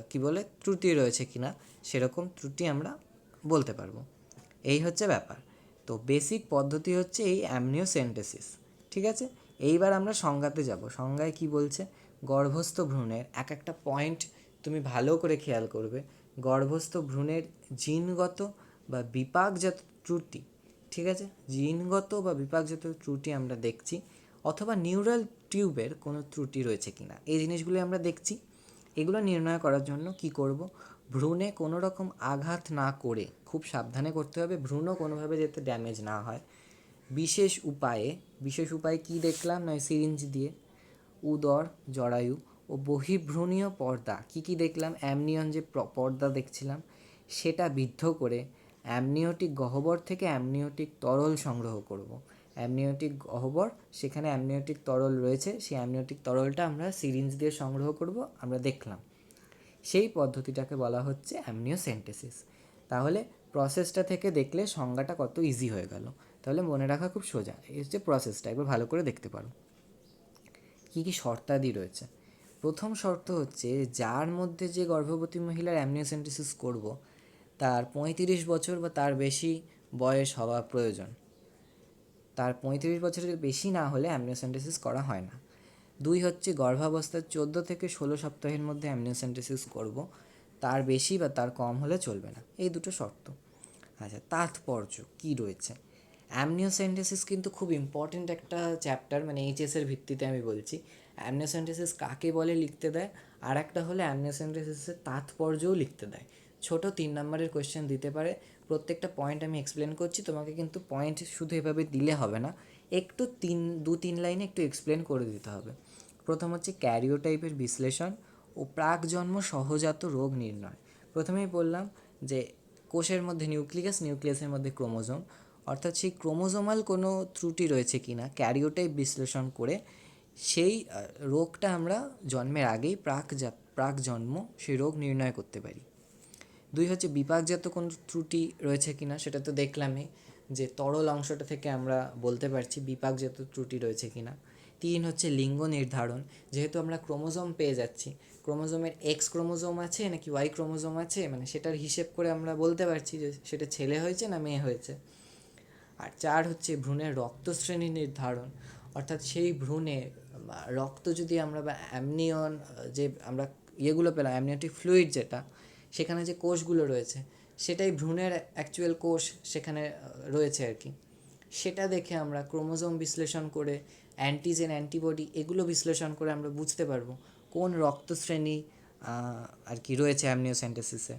কি বলে ত্রুটি রয়েছে কি না, সেরকম ত্রুটি আমরা বলতে পারবো। এই হচ্ছে ব্যাপার। তো বেসিক পদ্ধতি হচ্ছে এই অ্যামনিওসেন্টেসিস। ঠিক আছে, এইবার আমরা সংজ্ঞাতে যাব। সংজ্ঞায় কি বলছে, গর্ভস্থ ভ্রূণের এক একটা পয়েন্ট তুমি ভালো করে খেয়াল করবে। গর্ভস্থ ভ্রূণের জিনগত বা বিপাকজাত ত্রুটি, ঠিক আছে, জিনগত বা বিপাকজাত ত্রুটি আমরা দেখছি, অথবা নিউরাল টিউবের কোনো ত্রুটি রয়েছে কি না, এই জিনিসগুলো আমরা দেখছি। এগুলো নির্ণয় করার জন্য কি করব, ভ্রূণে কোনো রকম আঘাত না করে খুব সাবধানে করতে হবে, ভ্রূণও কোনোভাবে যাতে ড্যামেজ না হয়। বিশেষ উপায়ে কি দেখলাম, নয় সিরিঞ্জ দিয়ে উদর, জরায়ু ও বহির্ভ্রূণীয় পর্দা কি দেখলাম, অ্যামনিয়ন যে পর্দা দেখছিলাম, সেটা বিদ্ধ করে অ্যামনিওটিক গহ্বর থেকে অ্যামনিওটিক তরল সংগ্রহ করব। অ্যামনিওটিক গহ্বর, সেখানে অ্যামনিওটিক তরল রয়েছে, সেই অ্যামনিওটিক তরলটা আমরা সিরিঞ্জ দিয়ে সংগ্রহ করব, আমরা দেখলাম। সেই পদ্ধতিটাকে বলা হচ্ছে অ্যামনিওসেন্টেসিস। তাহলে প্রসেসটা থেকে দেখলে সংজ্ঞাটা কত ইজি হয়ে গেল। তাহলে মনে রাখা খুব সোজা। এই হচ্ছে প্রসেসটা, একবার ভালো করে দেখতে পারো। কী কী শর্তাদি রয়েছে। প্রথম শর্ত হচ্ছে যার মধ্যে যে গর্ভবতী মহিলার অ্যামনিওসেন্টেসিস করব তার 35 বছর বা তার বেশি বয়স হওয়া প্রয়োজন। তার 35 বছরের বেশি না হলে অ্যামনিওসেন্টেসিস করা হয় না। 2 হচ্ছে গর্ভাবস্থার 14 থেকে 16 সপ্তাহের মধ্যে অ্যামনিওসেন্টেসিস করব, তার বেশি বা তার কম হলে চলবে না। এই দুটো শর্ত। আচ্ছা, তাৎপর্য কী রয়েছে? অ্যামনিওসেন্টেসিস কিন্তু খুব ইম্পর্ট্যান্ট একটা চ্যাপ্টার, মানে এইচএসের ভিত্তিতে আমি বলছি। অ্যামনিওসেন্টেসিস কাকে বলে লিখতে দেয়, আর একটা হলে অ্যামনিওসেন্টেসিসের তাৎপর্যও লিখতে দেয়। ছোট 3 নম্বরের কোয়েশ্চেন দিতে পারে। প্রত্যেকটা পয়েন্ট আমি এক্সপ্লেন করছি, তোমাকে কিন্তু পয়েন্ট শুধু এভাবে দিলে হবে না, একটু 2-3 লাইনে একটু এক্সপ্লেন করে দিতে হবে। প্রথম হচ্ছে ক্যারিওটাইপের বিশ্লেষণ ও প্রাক জন্ম সহজাত রোগ নির্ণয়। প্রথমেই বললাম যে কোষের মধ্যে নিউক্লিয়াসের মধ্যে ক্রোমোজোম, অর্থাৎ সেই ক্রোমোজোমাল কোনো ত্রুটি রয়েছে কি না ক্যারিওটাইপ বিশ্লেষণ করে সেই রোগটা আমরা জন্মের আগেই প্রাক জন্ম সেই রোগ নির্ণয় করতে পারি। 2 হচ্ছে বিপাকজাত কোনো ত্রুটি রয়েছে কি না, সেটা তো দেখলামই যে তরল অংশটা থেকে আমরা বলতে পারছি বিপাকজাত ত্রুটি রয়েছে কি না। 3 হচ্ছে লিঙ্গ নির্ধারণ, যেহেতু আমরা ক্রোমোজোম পেয়ে যাচ্ছি, ক্রোমোজোমের এক্স ক্রোমোজোম আছে নাকি ওয়াই ক্রোমোজোম আছে, মানে সেটার হিসেব করে আমরা বলতে পারছি যে সেটা ছেলে হয়েছে না মেয়ে হয়েছে। আর 4 হচ্ছে ভ্রূণের রক্তশ্রেণী নির্ধারণ, অর্থাৎ সেই ভ্রূণে রক্ত যদি আমরা বা অ্যামনিয়ন যে আমরা ইয়েগুলো পেলাম, অ্যামনিওটিক ফ্লুইড যেটা, সেখানে যে কোষগুলো রয়েছে সেটাই ভ্রূণের অ্যাকচুয়াল কোষ সেখানে রয়েছে আর কি। সেটা দেখে আমরা ক্রোমোজোম বিশ্লেষণ করে অ্যান্টিজেন অ্যান্টিবডি এগুলো বিশ্লেষণ করে আমরা বুঝতে পারবো কোন রক্তশ্রেণী আর কি রয়েছে অ্যামনিওসেন্টেসিসে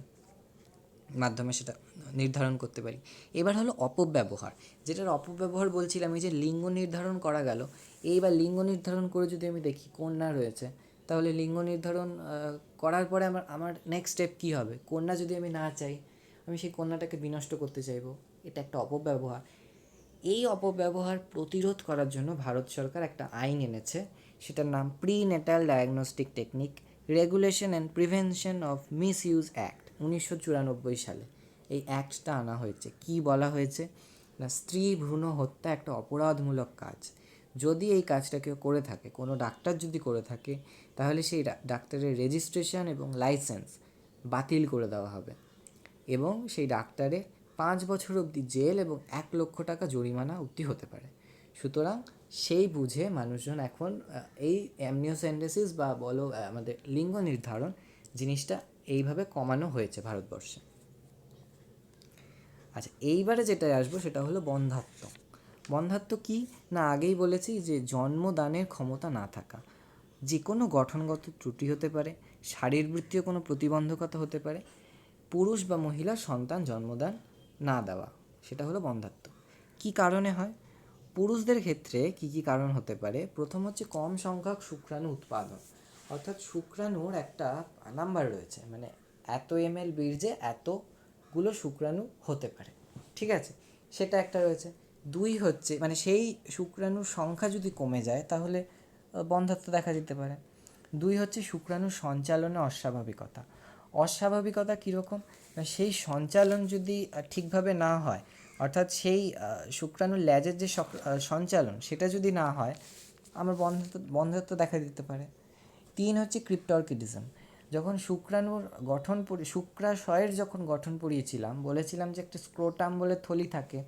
মাধ্যমে সেটা নির্ধারণ করতে পারি। এবার হলো অপব্যবহার, যেটার অপব্যবহার বলছিলাম এই যে লিঙ্গ নির্ধারণ করা গেল, এইবার লিঙ্গ নির্ধারণ করে যদি আমি দেখি কন্যা রয়েছে, তাহলে লিঙ্গ নির্ধারণ করার পরে আমার নেক্সট স্টেপ কী হবে? কন্যা যদি আমি না চাই, আমি সেই কন্যাটাকে বিনষ্ট করতে চাইবো, এটা একটা অপব্যবহার। এই অপব্যবহার প্রতিরোধ করার জন্য ভারত সরকার একটা আইন এনেছে, সেটার নাম prenatal diagnostic technique regulation and prevention of misuse act 1994 সালে এই অ্যাক্টটা আনা হয়েছে। কি বলা হয়েছে না, স্ত্রী ভ্রূণ হত্যা একটা অপরাধমূলক কাজ। যদি এই কাজটা কেউ করে থাকে, কোনো ডাক্তার যদি করে থাকে, তাহলে সেই ডাক্তারের রেজিস্ট্রেশন এবং লাইসেন্স বাতিল করে দেওয়া হবে এবং সেই ডাক্তারের 5 বছর অবধি জেল এবং 1 লক্ষ টাকা জরিমানা অবধি হতে পারে। সুতরাং সেই বুঝে মানুষজন এখন এই অ্যামনিওসেন্টেসিস বা বলো আমাদের লিঙ্গ নির্ধারণ জিনিসটা এইভাবে কমানো হয়েছে ভারতবর্ষে। আচ্ছা, এইবারে যেটা আসবো সেটা হলো বন্ধ্যাত্ব। বন্ধ্যাত্ব কী না, আগেই বলেছি যে জন্মদানের ক্ষমতা না থাকা, যে কোনো গঠনগত ত্রুটি হতে পারে, শারীরবৃত্তীয় কোনো প্রতিবন্ধকতা হতে পারে, পুরুষ বা মহিলা সন্তান জন্মদান না দেওয়া, সেটা হলো বন্ধ্যাত্ব। কী কারণে হয়? পুরুষদের ক্ষেত্রে কী কী কারণ হতে পারে? প্রথম হচ্ছে কম সংখ্যক শুক্রাণু উৎপাদন, অর্থাৎ শুক্রাণুর একটা নাম্বার রয়েছে, মানে এত ml বীর্যে এতগুলো শুক্রাণু হতে পারে, ঠিক আছে, সেটা একটা রয়েছে। 2 হচ্ছে মানে সেই শুক্রাণুর সংখ্যা যদি কমে যায় তাহলে বন্ধ্যাত্ব দেখা দিতে পারে। 2 হচ্ছে শুক্রাণুর সঞ্চালনে অস্বাভাবিকতা। অস্বাভাবিকতা কীরকম? সেই সঞ্চালন যদি ঠিকভাবে না হয়, অর্থাৎ সেই শুক্রাণুর ল্যাজের যে সঞ্চালন সেটা যদি না হয়, আমার বন্ধ্যাত্ব দেখা দিতে পারে। 3 হচ্ছে ক্রিপ্টরকিডিজম। যখন শুক্রাণুর শুক্রাশয়ের যখন গঠন পড়িয়েছিলাম, বলেছিলাম যে একটা স্ক্রোটাম বলে থলি থাকে,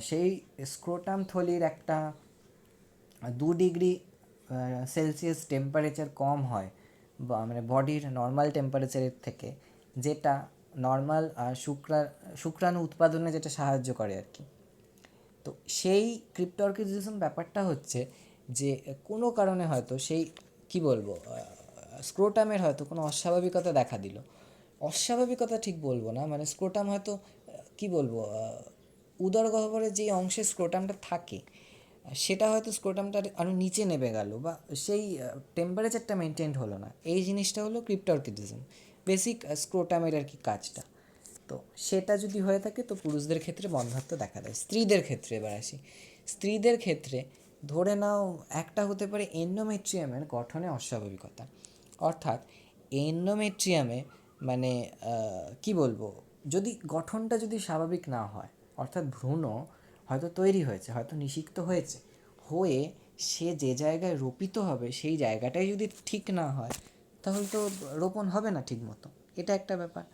সেই স্ক্রোটাম থলির একটা 2 ডিগ্রি সেলসিয়াস টেম্পারেচার কম হয় বা মানে বডির নর্মাল টেম্পারেচারের থেকে, যেটা নর্মাল শুক্রাণু উৎপাদনে যেটা সাহায্য করে আর কি। তো সেই ক্রিপ্টরকিডিজম ব্যাপারটা হচ্ছে যে কোনো কারণে হয়তো সেই কি বলবো স্ক্রোটামের হয়তো কোনো অস্বাভাবিকতা দেখা দিল। অস্বাভাবিকতা ঠিক বলবো না, মানে স্ক্রোটাম হয়তো কি বলবো উদর গহ্বরের যে অংশে স্ক্রোটামটা থাকে সেটা হয়তো স্ক্রোটামটা আরও নিচে নেমে গেল বা সেই টেম্পারেচারটা মেনটেন হলো না। এই জিনিসটা হলো ক্রিপ্টরকিডিজম, বেসিক স্ক্রোটামের আর কি কাজটা। তো সেটা যদি হয়ে থাকে তো পুরুষদের ক্ষেত্রে বন্ধ্যাত্ব দেখা দেয়। স্ত্রীদের ক্ষেত্রে এবার আসি। স্ত্রীদের ক্ষেত্রে ধরে নাও একটা হতে পারে এন্ডোমেট্রিয়ামের গঠনে অস্বাভাবিকতা, অর্থাৎ এন্ডোমেট্রিয়ামে মানে কি বলবো, যদি গঠনটা যদি স্বাভাবিক না হয়, অর্থাৎ ভ্রূণ হয়তো তৈরি হয়েছে, হয়তো নিষিক্ত হয়েছে, হয়ে সে যে জায়গায় রোপিত হবে সেই জায়গাটাই যদি ঠিক না হয় তাহলে তো রোপণ হবে না ঠিক মতো। এটা একটা ব্যাপার।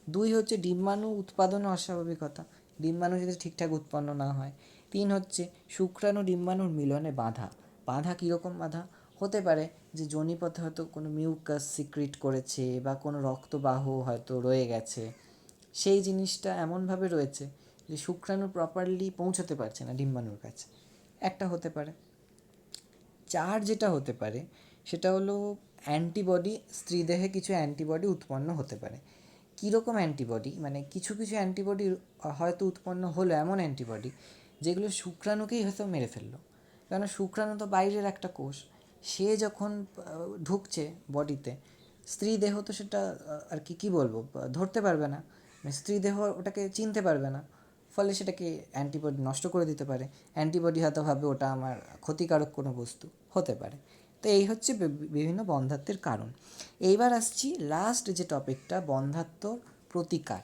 2 হচ্ছে ডিম্বাণু উৎপাদনে অস্বাভাবিকতা, ডিম্বাণু যদি ঠিকঠাক উৎপন্ন না হয়। 3 হচ্ছে শুক্রাণু ডিম্বাণুর মিলনে বাধা। বাধা কীরকম বাধা হতে পারে? যে যোনিপথে হয়তো কোনো মিউকাস সিক্রিট করেছে বা কোনো রক্তবাহ হয়তো রয়ে গেছে, সেই জিনিসটা এমনভাবে রয়েছে যে শুক্রাণু প্রপারলি পৌঁছতে পারছে না ডিম্বাণুর কাছে, একটা হতে পারে। 4 যেটা হতে পারে সেটা হলো অ্যান্টিবডি, স্ত্রীদেহে কিছু অ্যান্টিবডি উৎপন্ন হতে পারে। কীরকম অ্যান্টিবডি? মানে কিছু কিছু অ্যান্টিবডি হয়তো উৎপন্ন হলো, এমন অ্যান্টিবডি যেগুলো শুক্রাণুকেই হয়তো মেরে ফেললো। কেন? শুক্রাণু তো বাইরের একটা কোষ, সে যখন ঢুকছে বডিতে, স্ত্রী দেহ তো সেটা আর কি কী বলবো, ধরতে পারবে না, স্ত্রী দেহ ওটাকে চিনতে পারবে না, ফলে সেটাকে অ্যান্টিবডি নষ্ট করে দিতে পারে। অ্যান্টিবডি হয়তো ভাবে ওটা আমার ক্ষতিকারক কোনো বস্তু হতে পারে। তো এই হচ্ছে বিভিন্ন বন্ধ্যাত্বের কারণ। এইবার আসছি লাস্ট যে টপিকটা, বন্ধ্যাত্ব প্রতিকার।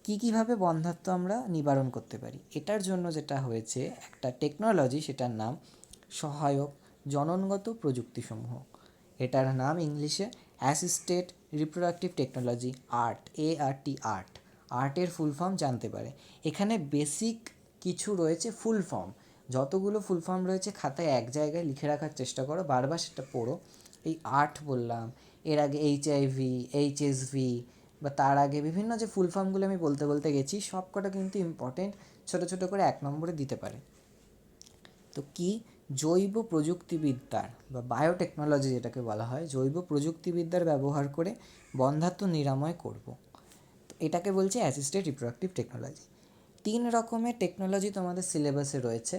কীভাবে বন্ধ্যাত্ব আমরা নিবারণ করতে পারি? এটার জন্য যেটা হয়েছে একটা টেকনোলজি, সেটার নাম সহায়ক জননগত প্রযুক্তিসমূহ। এটার নাম ইংলিশে assisted reproductive technology, art, ART। আর্টের ফুল ফর্ম জানতে পারে। এখানে বেসিক কিছু রয়েছে ফুল ফর্ম, যতগুলো ফুল ফর্ম রয়েছে খাতায় এক জায়গায় লিখে রাখার চেষ্টা করো, বারবার সেটা পড়ো। এই আর্ট বললাম, এর আগে HIV, HSV, বা তার আগে বিভিন্ন যে ফুল ফর্মগুলো আমি বলতে বলতে গেছি, সব কটা কিন্তু ইম্পর্টেন্ট, ছোটো ছোটো করে 1 নম্বরে দিতে পারে। তো কি? জৈব প্রযুক্তিবিদ্যার বা বায়োটেকনোলজি যেটাকে বলা হয়, জৈব প্রযুক্তিবিদ্যার ব্যবহার করে বন্ধ্যাত্ব নিরাময় করব। তো এটাকে বলছে অ্যাসিস্টেড রিপ্রোডাক্টিভ টেকনোলজি। 3 রকমের টেকনোলজি তোমাদের সিলেবাসে রয়েছে।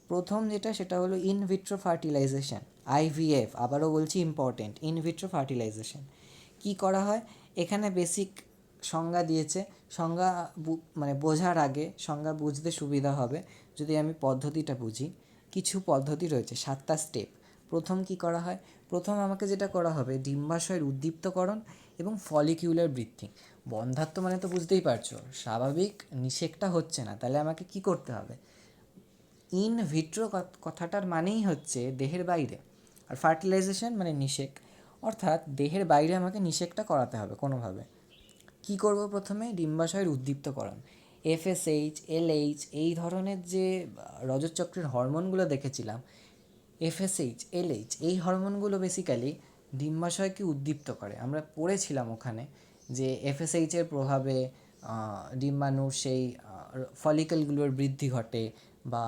প্রথম যেটা, সেটা হলো ইনভিট্রো ফার্টিলাইজেশন, IVF। আবারও বলছি ইম্পর্টেন্ট, ইনভিট্রো ফার্টিলাইজেশন। কী করা হয়? এখানে বেসিক সংজ্ঞা দিয়েছে। সংজ্ঞা মানে বোঝার আগে সংজ্ঞা বুঝতে সুবিধা হবে যদি আমি পদ্ধতিটা বুঝি। কিছু পদ্ধতি রয়েছে, 7টা স্টেপ। প্রথম কি করা হয়? প্রথম আমাকে যেটা করা হবে, ডিম্বাশয়ের উদ্দীপ্তকরণ এবং ফলিকিউলার বৃদ্ধি। বন্ধ্যাত্ব মানে তো বুঝতেই পারছো, স্বাভাবিক নিষেকটা হচ্ছে না, তাহলে আমাকে কি করতে হবে? ইন ভিট্রো কথাটার মানেই হচ্ছে দেহের বাইরে, আর ফার্টিলাইজেশন মানে নিষেক, অর্থাৎ দেহের বাইরে আমাকে নিষেকটা করাতে হবে কোনোভাবে। কি করব? প্রথমে ডিম্বাশয়ের উদ্দীপ্তকরণ, FSH, LH, এই ধরনের যে রজতচক্রের হরমোনগুলো দেখেছিলাম, FSH, LH, এই হরমোনগুলো বেসিক্যালি ডিম্বাশয়কে উদ্দীপ্ত করে। আমরা পড়েছিলাম ওখানে যে FSH-এর প্রভাবে ডিম্বাণুর সেই ফলিকলগুলোর বৃদ্ধি ঘটে, বা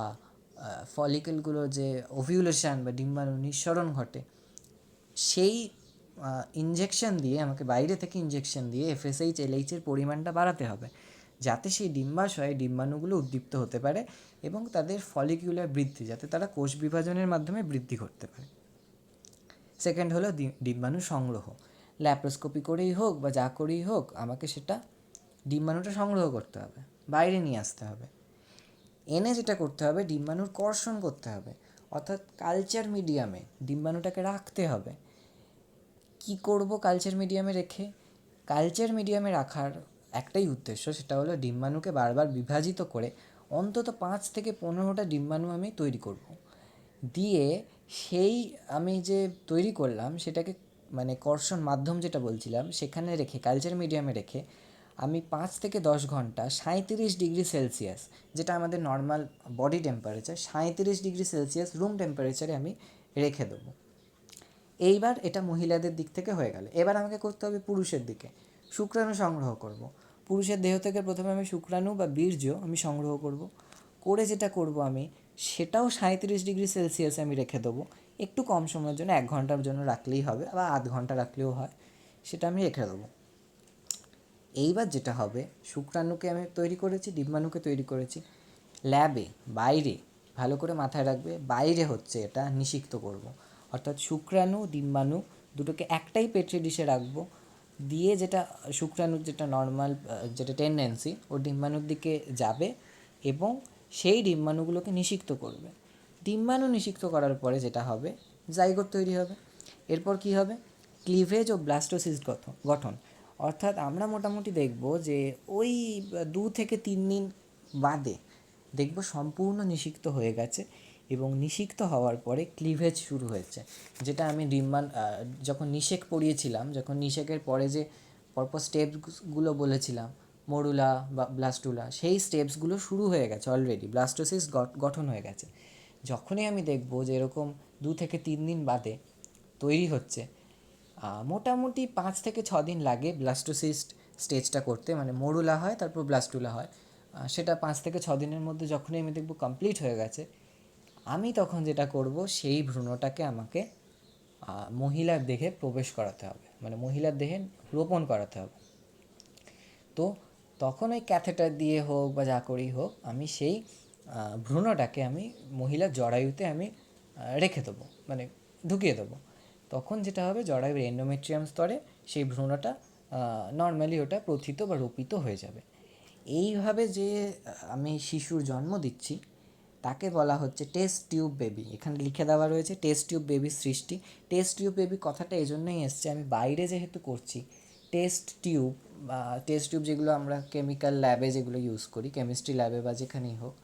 ফলিকলগুলোর যে ওভিউলেশন বা ডিম্বাণু নিঃসরণ ঘটে। সেই ইনজেকশন দিয়ে, আমাকে বাইরে থেকে ইনজেকশন দিয়ে FSH, LH-এর পরিমাণটা বাড়াতে হবে, যাতে সেই ডিম্বাশয়ে ডিম্বাণুগুলো উদ্দীপ্ত হতে পারে এবং তাদের ফলিকিউলার বৃদ্ধি, যাতে তারা কোষ বিভাজনের মাধ্যমে বৃদ্ধি করতে পারে। সেকেন্ড হলো ডিম্বাণু সংগ্রহ। ল্যাপ্রোস্কোপি করেই হোক বা যা করেই হোক, আমাকে সেটা ডিম্বাণুটা সংগ্রহ করতে হবে, বাইরে নিয়ে আসতে হবে। এনে যেটা করতে হবে, ডিম্বাণুর কর্ষণ করতে হবে, অর্থাৎ কালচার মিডিয়ামে ডিম্বাণুটাকে রাখতে হবে। কি করব কালচার মিডিয়ামে রেখে? কালচার মিডিয়ামে রাখার একটাই উদ্দেশ্য, সেটা হলো ডিম্বাণুকে বারবার বিভাজিত করে অন্তত 5 থেকে 15টা ডিম্বাণু আমি তৈরি করব। দিয়ে সেই আমি যে তৈরি করলাম সেটাকে, মানে কর্ষণ মাধ্যম যেটা বলছিলাম, সেখানে রেখে, কালচার মিডিয়ামে রেখে আমি 5 থেকে 10 ঘন্টা 37°C, যেটা আমাদের normal body temperature, 37°C room টেম্পারেচারে আমি রেখে দেবো। এইবার এটা মহিলাদের দিক থেকে হয়ে গেল। এবার আমাকে করতে হবে পুরুষের দিকে। শুক্রাণু সংগ্রহ করব। পুরুষের দেহ থেকে প্রথমে আমি শুক্রাণু বা বীর্য আমি সংগ্রহ করব। করে যেটা করব আমি, সেটাও 37°C আমি রেখে দেবো, একটু কম সময়ের জন্য, 1 ঘন্টার জন্য রাখলেই হবে, বা আধ ঘন্টা রাখলেও হয়, সেটা আমি রেখে দেবো। এইবার যেটা হবে, শুক্রাণুকে আমি তৈরি করেছি, ডিম্বাণুকে তৈরি করেছি, ল্যাবে বাইরে, ভালো করে মাথায় রাখবে, বাইরে হচ্ছে এটা নিষিক্ত করব। অর্থাৎ শুক্রাণু ডিম্বাণু দুটোকে একটাই পেট্রি ডিশে রাখবো, দিয়ে যেটা শুক্রাণুর যেটা নর্মাল যেটা টেন্ডেন্সি, ও ডিম্বাণুর দিকে যাবে এবং সেই ডিম্বাণুগুলোকে নিষিক্ত করবে। ডিম্বাণু নিষিক্ত করার পরে যেটা হবে, জাইগোট তৈরি হবে। এরপর কি হবে? ক্লিভেজ ও ব্লাস্টোসিস্ট গঠন। অর্থাৎ আমরা মোটামুটি দেখব যে ওই 2 থেকে 3 দিন বাদে দেখব সম্পূর্ণ নিষিক্ত হয়ে গেছে এবং নিষিক্ত হওয়ার পরে ক্লিভেজ শুরু হয়েছে, যেটা আমি যখন নিষেক পড়িয়েছিলাম, যখন নিষেকের পরে যে পরপর স্টেপসগুলো বলেছিলাম, মরুলা বা ব্লাস্টুলা, সেই স্টেপসগুলো শুরু হয়ে গেছে অলরেডি, ব্লাস্টোসিস গঠন হয়ে গেছে। যখনই আমি দেখব যে এরকম 2 থেকে 3 দিন বাদে তৈরি হচ্ছে, মোটামুটি 5 থেকে 6 দিন লাগে ব্লাস্টোসিস্ট স্টেজটা করতে, মানে মরুলা হয় তারপর ব্লাস্টুলা হয়, সেটা 5 থেকে 6 দিনের মধ্যে যখনই আমি দেখব কমপ্লিট হয়ে গেছে, আমি তখন যেটা করব, সেই ভ্রূণটাকে আমাকে মহিলার দেহে প্রবেশ করাতে হবে, মানে মহিলার দেহে রোপণ করাতে হবে। তো তখন ওই ক্যাথেটার দিয়ে হোক বা যা করেই হোক, আমি সেই ভ্রূণটাকে আমি মহিলার জরায়ুতে আমি রেখে দেবো, মানে ঢুকিয়ে দেবো। তখন যেটা হবে, জরায়ুর এন্ডোমেট্রিয়াম স্তরে সেই ভ্রূণটা নর্মালি ওটা প্রথিত বা রোপিত হয়ে যাবে। এইভাবে যে আমি শিশুর জন্ম দিচ্ছি, তাকে বলা হচ্ছে টেস্ট টিউব বেবি। এখানে লিখে দেওয়া রয়েছে টেস্ট টিউব বেবির সৃষ্টি। টেস্ট টিউব বেবি কথাটা এই জন্যই এসছে, আমি বাইরে যেহেতু করছি, টেস্ট টিউব বা টেস্ট টিউব যেগুলো আমরা কেমিক্যাল ল্যাবে যেগুলো ইউজ করি, কেমিস্ট্রি ল্যাবে বা যেখানেই হোক,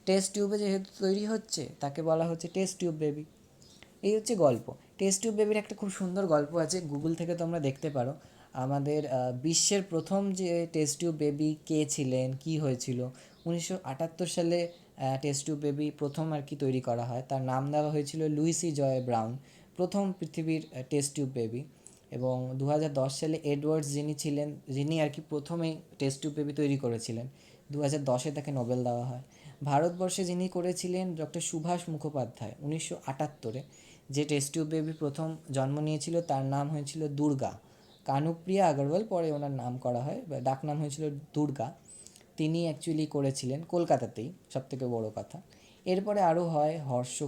টেস্ট টিউবে যেহেতু তৈরি হচ্ছে, তাকে বলা হচ্ছে টেস্ট টিউব বেবি। এই হচ্ছে গল্প। টেস্ট টিউব বেবির একটা খুব সুন্দর গল্প আছে, গুগল থেকে তোমরা দেখতে পারো। আমাদের বিশ্বের প্রথম যে টেস্ট টিউব বেবি কে ছিলেন, কি হয়েছিল, 1978 সালে টেস্ট টিউব বেবি প্রথম আর কি তৈরি করা হয়। তার নাম দেওয়া হয়েছিল লুইসি জয় ব্রাউন, প্রথম পৃথিবীর টেস্ট টিউব বেবি। এবং 2010 সালে এডওয়ার্ডস যিনি আর কি প্রথমেই টেস্ট টিউব বেবি তৈরি করেছিলেন, 2010 তাকে নোবেল দেওয়া হয়। ভারতবর্ষে যিনি করেছিলেন ডক্টর সুভাষ মুখোপাধ্যায়, 1978 যে টেস্ট টিউব বেবি প্রথম জন্ম নিয়েছিল, তার নাম হয়েছিল দুর্গা কানুপ্রিয়া আগরওয়াল, পরে ওনার নাম করা হয় বা ডাক নাম হয়েছিল দুর্গা। তিনি অ্যাকচুয়ালি করেছিলেন কলকাতাতেই, সবথেকে বড় কথা। এরপরে আরও হয়,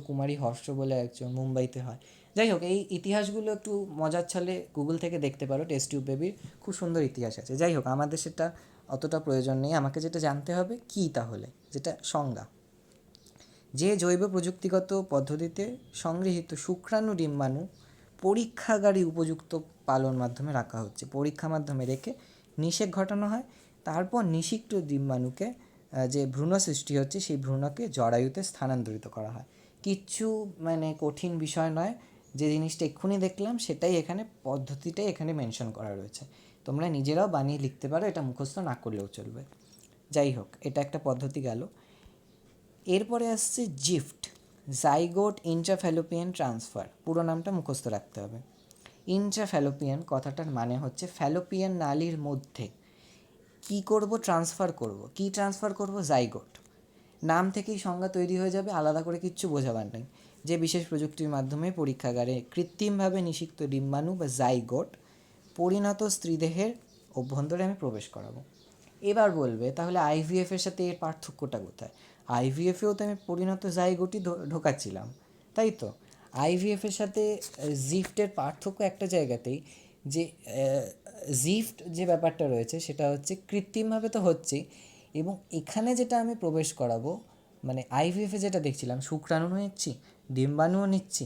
কুমারী হর্ষ বলে একজন মুম্বাইতে হয়। যাই হোক, এই ইতিহাসগুলো একটু মজার ছলে গুগল থেকে দেখতে পারো, টেস্ট টিউব বেবির খুব সুন্দর ইতিহাস আছে। যাই হোক, আমাদের সেটা অতটা প্রয়োজন নেই। আমাকে যেটা জানতে হবে কী, তাহলে যেটা সংজ্ঞা, যে জৈব প্রযুক্তিগত পদ্ধতিতে সংগৃহীত শুক্রাণু ডিম্বাণু পরীক্ষাগারে উপযুক্ত পালন মাধ্যমে রাখা হচ্ছে, পরীক্ষা মাধ্যমে রেখে নিষেক ঘটানো হয়। তারপর নিষিক্ত ডিম্বাণুকে যে ভ্রূণ সৃষ্টি হচ্ছে, সেই ভ্রূণকে জরায়ুতে স্থানান্তরিত করা হয়। কিচ্ছু মানে কঠিন বিষয় নয়, যে জিনিসটা এক্ষুনি দেখলাম সেটাই এখানে, পদ্ধতিটাই এখানে মেনশন করা রয়েছে। তোমরা নিজেরাও বানিয়ে লিখতে পারো, এটা মুখস্থ না করলেও চলবে। যাই হোক, এটা একটা পদ্ধতি গেল। এরপরে আসছে জিফট, জাইগোট ইন্ট্রাফ্যালোপিয়ান ট্রান্সফার। পুরো নামটা মুখস্থ রাখতে হবে। ইন্ট্রাফ্যালোপিয়ান কথাটার মানে হচ্ছে ফ্যালোপিয়ান নালীর মধ্যে কি করব, ট্রান্সফার করব। কি ট্রান্সফার করব? জাইগোট। নাম থেকেই সংজ্ঞা তৈরি হয়ে যাবে, আলাদা করে কিচ্ছু বোঝাবার নেই। যে বিশেষ প্রযুক্তির মাধ্যমে পরীক্ষাগারে কৃত্রিমভাবে নিষিক্ত ডিম্বাণু বা জাইগোট পরিণত স্ত্রীদেহের অভ্যন্তরে আমি প্রবেশ করাবো। এবার বলবে, তাহলে আইভিএফের সাথে এর পার্থক্যটা কোথায়? আইভিএফেও তো আমি পরিণত জাইগোটই ঢোকাচ্ছিলাম, তাই তো? আইভিএফের সাথে জিফটের পার্থক্য একটা জায়গাতেই, যে জিফট যে ব্যাপারটা রয়েছে সেটা হচ্ছে কৃত্রিমভাবে তো হচ্ছেই, এবং এখানে যেটা আমি প্রবেশ করাবো, মানে আইভিএফে যেটা দেখছিলাম, শুক্রাণু নিচ্ছি, ডিম্বাণুও নিচ্ছি।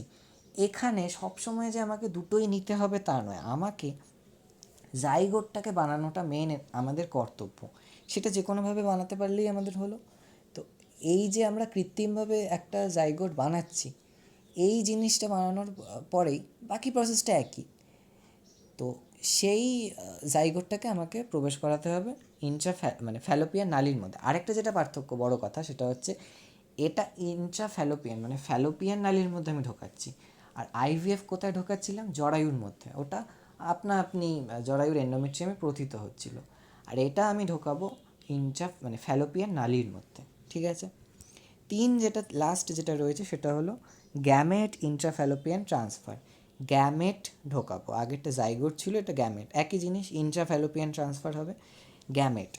এখানে সবসময় যে আমাকে দুটোই নিতে হবে তা নয়, আমাকে জাইগোটটাকে বানানোটা মেন আমাদের কর্তব্য। সেটা যে কোনোভাবে বানাতে পারলেই আমাদের হলো। তো এই যে আমরা কৃত্রিমভাবে একটা জাইগোট বানাচ্ছি, এই জিনিসটা বানানোর পরেই বাকি প্রসেসটা একই। তো সেই জাইগোটটাকে আমাকে প্রবেশ করাতে হবে মানে ফ্যালোপিয়ান নালীর মধ্যে। আরেকটা যেটা পার্থক্য, বড় কথা, সেটা হচ্ছে এটা ফ্যালোপিয়ান, মানে ফ্যালোপিয়ান নালীর মধ্যে আমি ঢোকাচ্ছি। আর আইভিএফ কোথায় ঢোকাচ্ছিলাম? জরায়ুর মধ্যে। ওটা আপনি জরায়ুর এন্ডোমেট্রিয়ামে প্রথিত হচ্ছিল। আর এটা আমি ঢোকাবো মানে ফ্যালোপিয়ান নালীর মধ্যে। ঠিক আছে? যেটা লাস্ট যেটা রয়েছে সেটা হলো গ্যামেট ইন্ট্রাফ্যালোপিয়ান ট্রান্সফার। গ্যামেট ঢোকাবো, আগেরটা জাইগোট ছিল, এটা গ্যামেট, একই জিনিস। ইন্ট্রাফ্যালোপিয়ান ট্রান্সফার হবে গ্যামেট,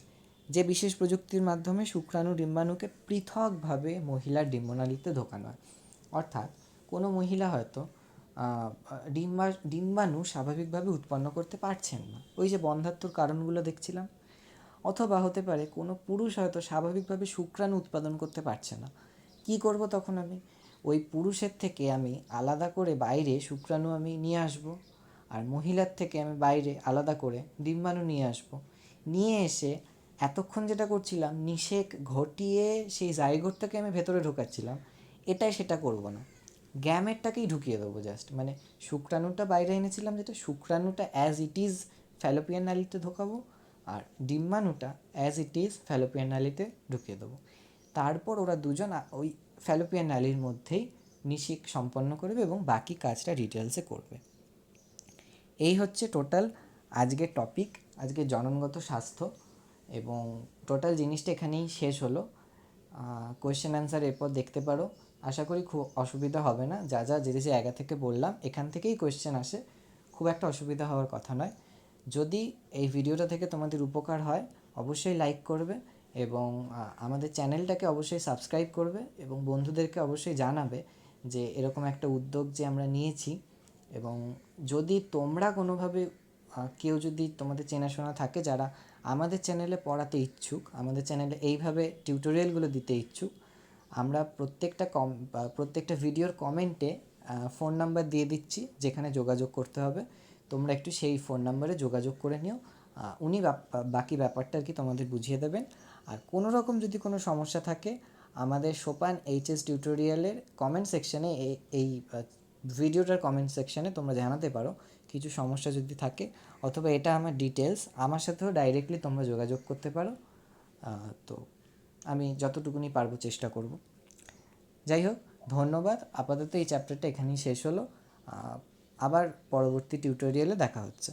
যে বিশেষ প্রযুক্তির মাধ্যমে শুক্রাণু ডিম্বাণুকে পৃথকভাবে মহিলার ডিম্বনালীতে ঢোকানো হয়। অর্থাৎ কোনো মহিলা হয়তো ডিম্বাণু স্বাভাবিকভাবে উৎপন্ন করতে পারছেন না, ওই যে বন্ধ্যাত্বর কারণগুলো দেখছিলাম। অথবা হতে পারে কোনো পুরুষ হয়তো স্বাভাবিকভাবে শুক্রাণু উৎপাদন করতে পারছে না। কি করব তখন? আমি ওই পুরুষের থেকে আমি আলাদা করে বাইরে শুক্রাণু আমি নিয়ে আসব, আর মহিলার থেকে আমি বাইরে আলাদা করে ডিম্বাণু নিয়ে আসব। নিয়ে এসে এতক্ষণ যেটা করছিলাম নিষেক ঘটিয়ে সেই জাইগোটটাকে আমি ভেতরে ঢোকাচ্ছিলাম, এটাই সেটা করব না, গ্যামেটটাকেই ঢুকিয়ে দেবো জাস্ট, মানে শুক্রাণুটা বাইরে এনেছিলাম যেটা, শুক্রাণুটা অ্যাজ ইট ইজ ফ্যালোপিয়ান নালীতে ঢোকাবো, আর ডিম্বাণুটা অ্যাজ ইট ইজ ফ্যালোপিয়ান নালীতে ঢুকিয়ে দেবো। তারপর ওরা দুজন ওই ফ্যালোপিয়ান নালীর মধ্যেই নিষেক সম্পন্ন করবে এবং বাকি কাজটা ডিটেলসে করবে। এই হচ্ছে টোটাল আজকের টপিক, আজকে জননগত স্বাস্থ্য, এবং টোটাল জিনিসটা এখানেই শেষ হলো। কোয়েশ্চেন অ্যান্সার এরপর দেখতে পারো, আশা করি খুব অসুবিধা হবে না। যা যা যে জায়গা থেকে বললাম এখান থেকেই কোয়েশ্চেন আসে, খুব একটা অসুবিধা হওয়ার কথা নয়। যদি এই ভিডিওটা থেকে তোমাদের উপকার হয় অবশ্যই লাইক করবে এবং আমাদের চ্যানেলটাকে অবশ্যই সাবস্ক্রাইব করবে এবং বন্ধুদেরকে অবশ্যই জানাবে যে এরকম একটা উদ্যোগ যে আমরা নিয়েছি। এবং যদি তোমরা কোনোভাবে কেউ যদি তোমাদের চেনাশোনা থাকে যারা আমাদের চ্যানেলে পড়াতে ইচ্ছুক, আমাদের চ্যানেলে এইভাবে টিউটোরিয়ালগুলো দিতে ইচ্ছুক, আমরা প্রত্যেকটা ভিডিওর কমেন্টে ফোন নাম্বার দিয়ে দিচ্ছি যেখানে যোগাযোগ করতে হবে। তোমরা একটু সেই ফোন নাম্বারে যোগাযোগ করে নিও, উনি বাকি ব্যাপারটা আর কি তোমাদের বুঝিয়ে দেবেন। আর কোনো রকম যদি কোনো সমস্যা থাকে আমাদের সোপান এইচএস টিউটোরিয়ালের কমেন্ট সেকশানে, এই ভিডিওটার কমেন্ট সেকশানে তোমরা জানাতে পারো কিছু সমস্যা যদি থাকে, অথবা এটা আমার ডিটেলস, আমার সাথেও ডাইরেক্টলি তোমরা যোগাযোগ করতে পারো। তো আমি যতটুকুনি পারবো চেষ্টা করব। যাই হোক, ধন্যবাদ। আপাতত এই চ্যাপ্টারটা এখানেই শেষ হলো। আবার পরবর্তী টিউটোরিয়ালে দেখা হচ্ছে।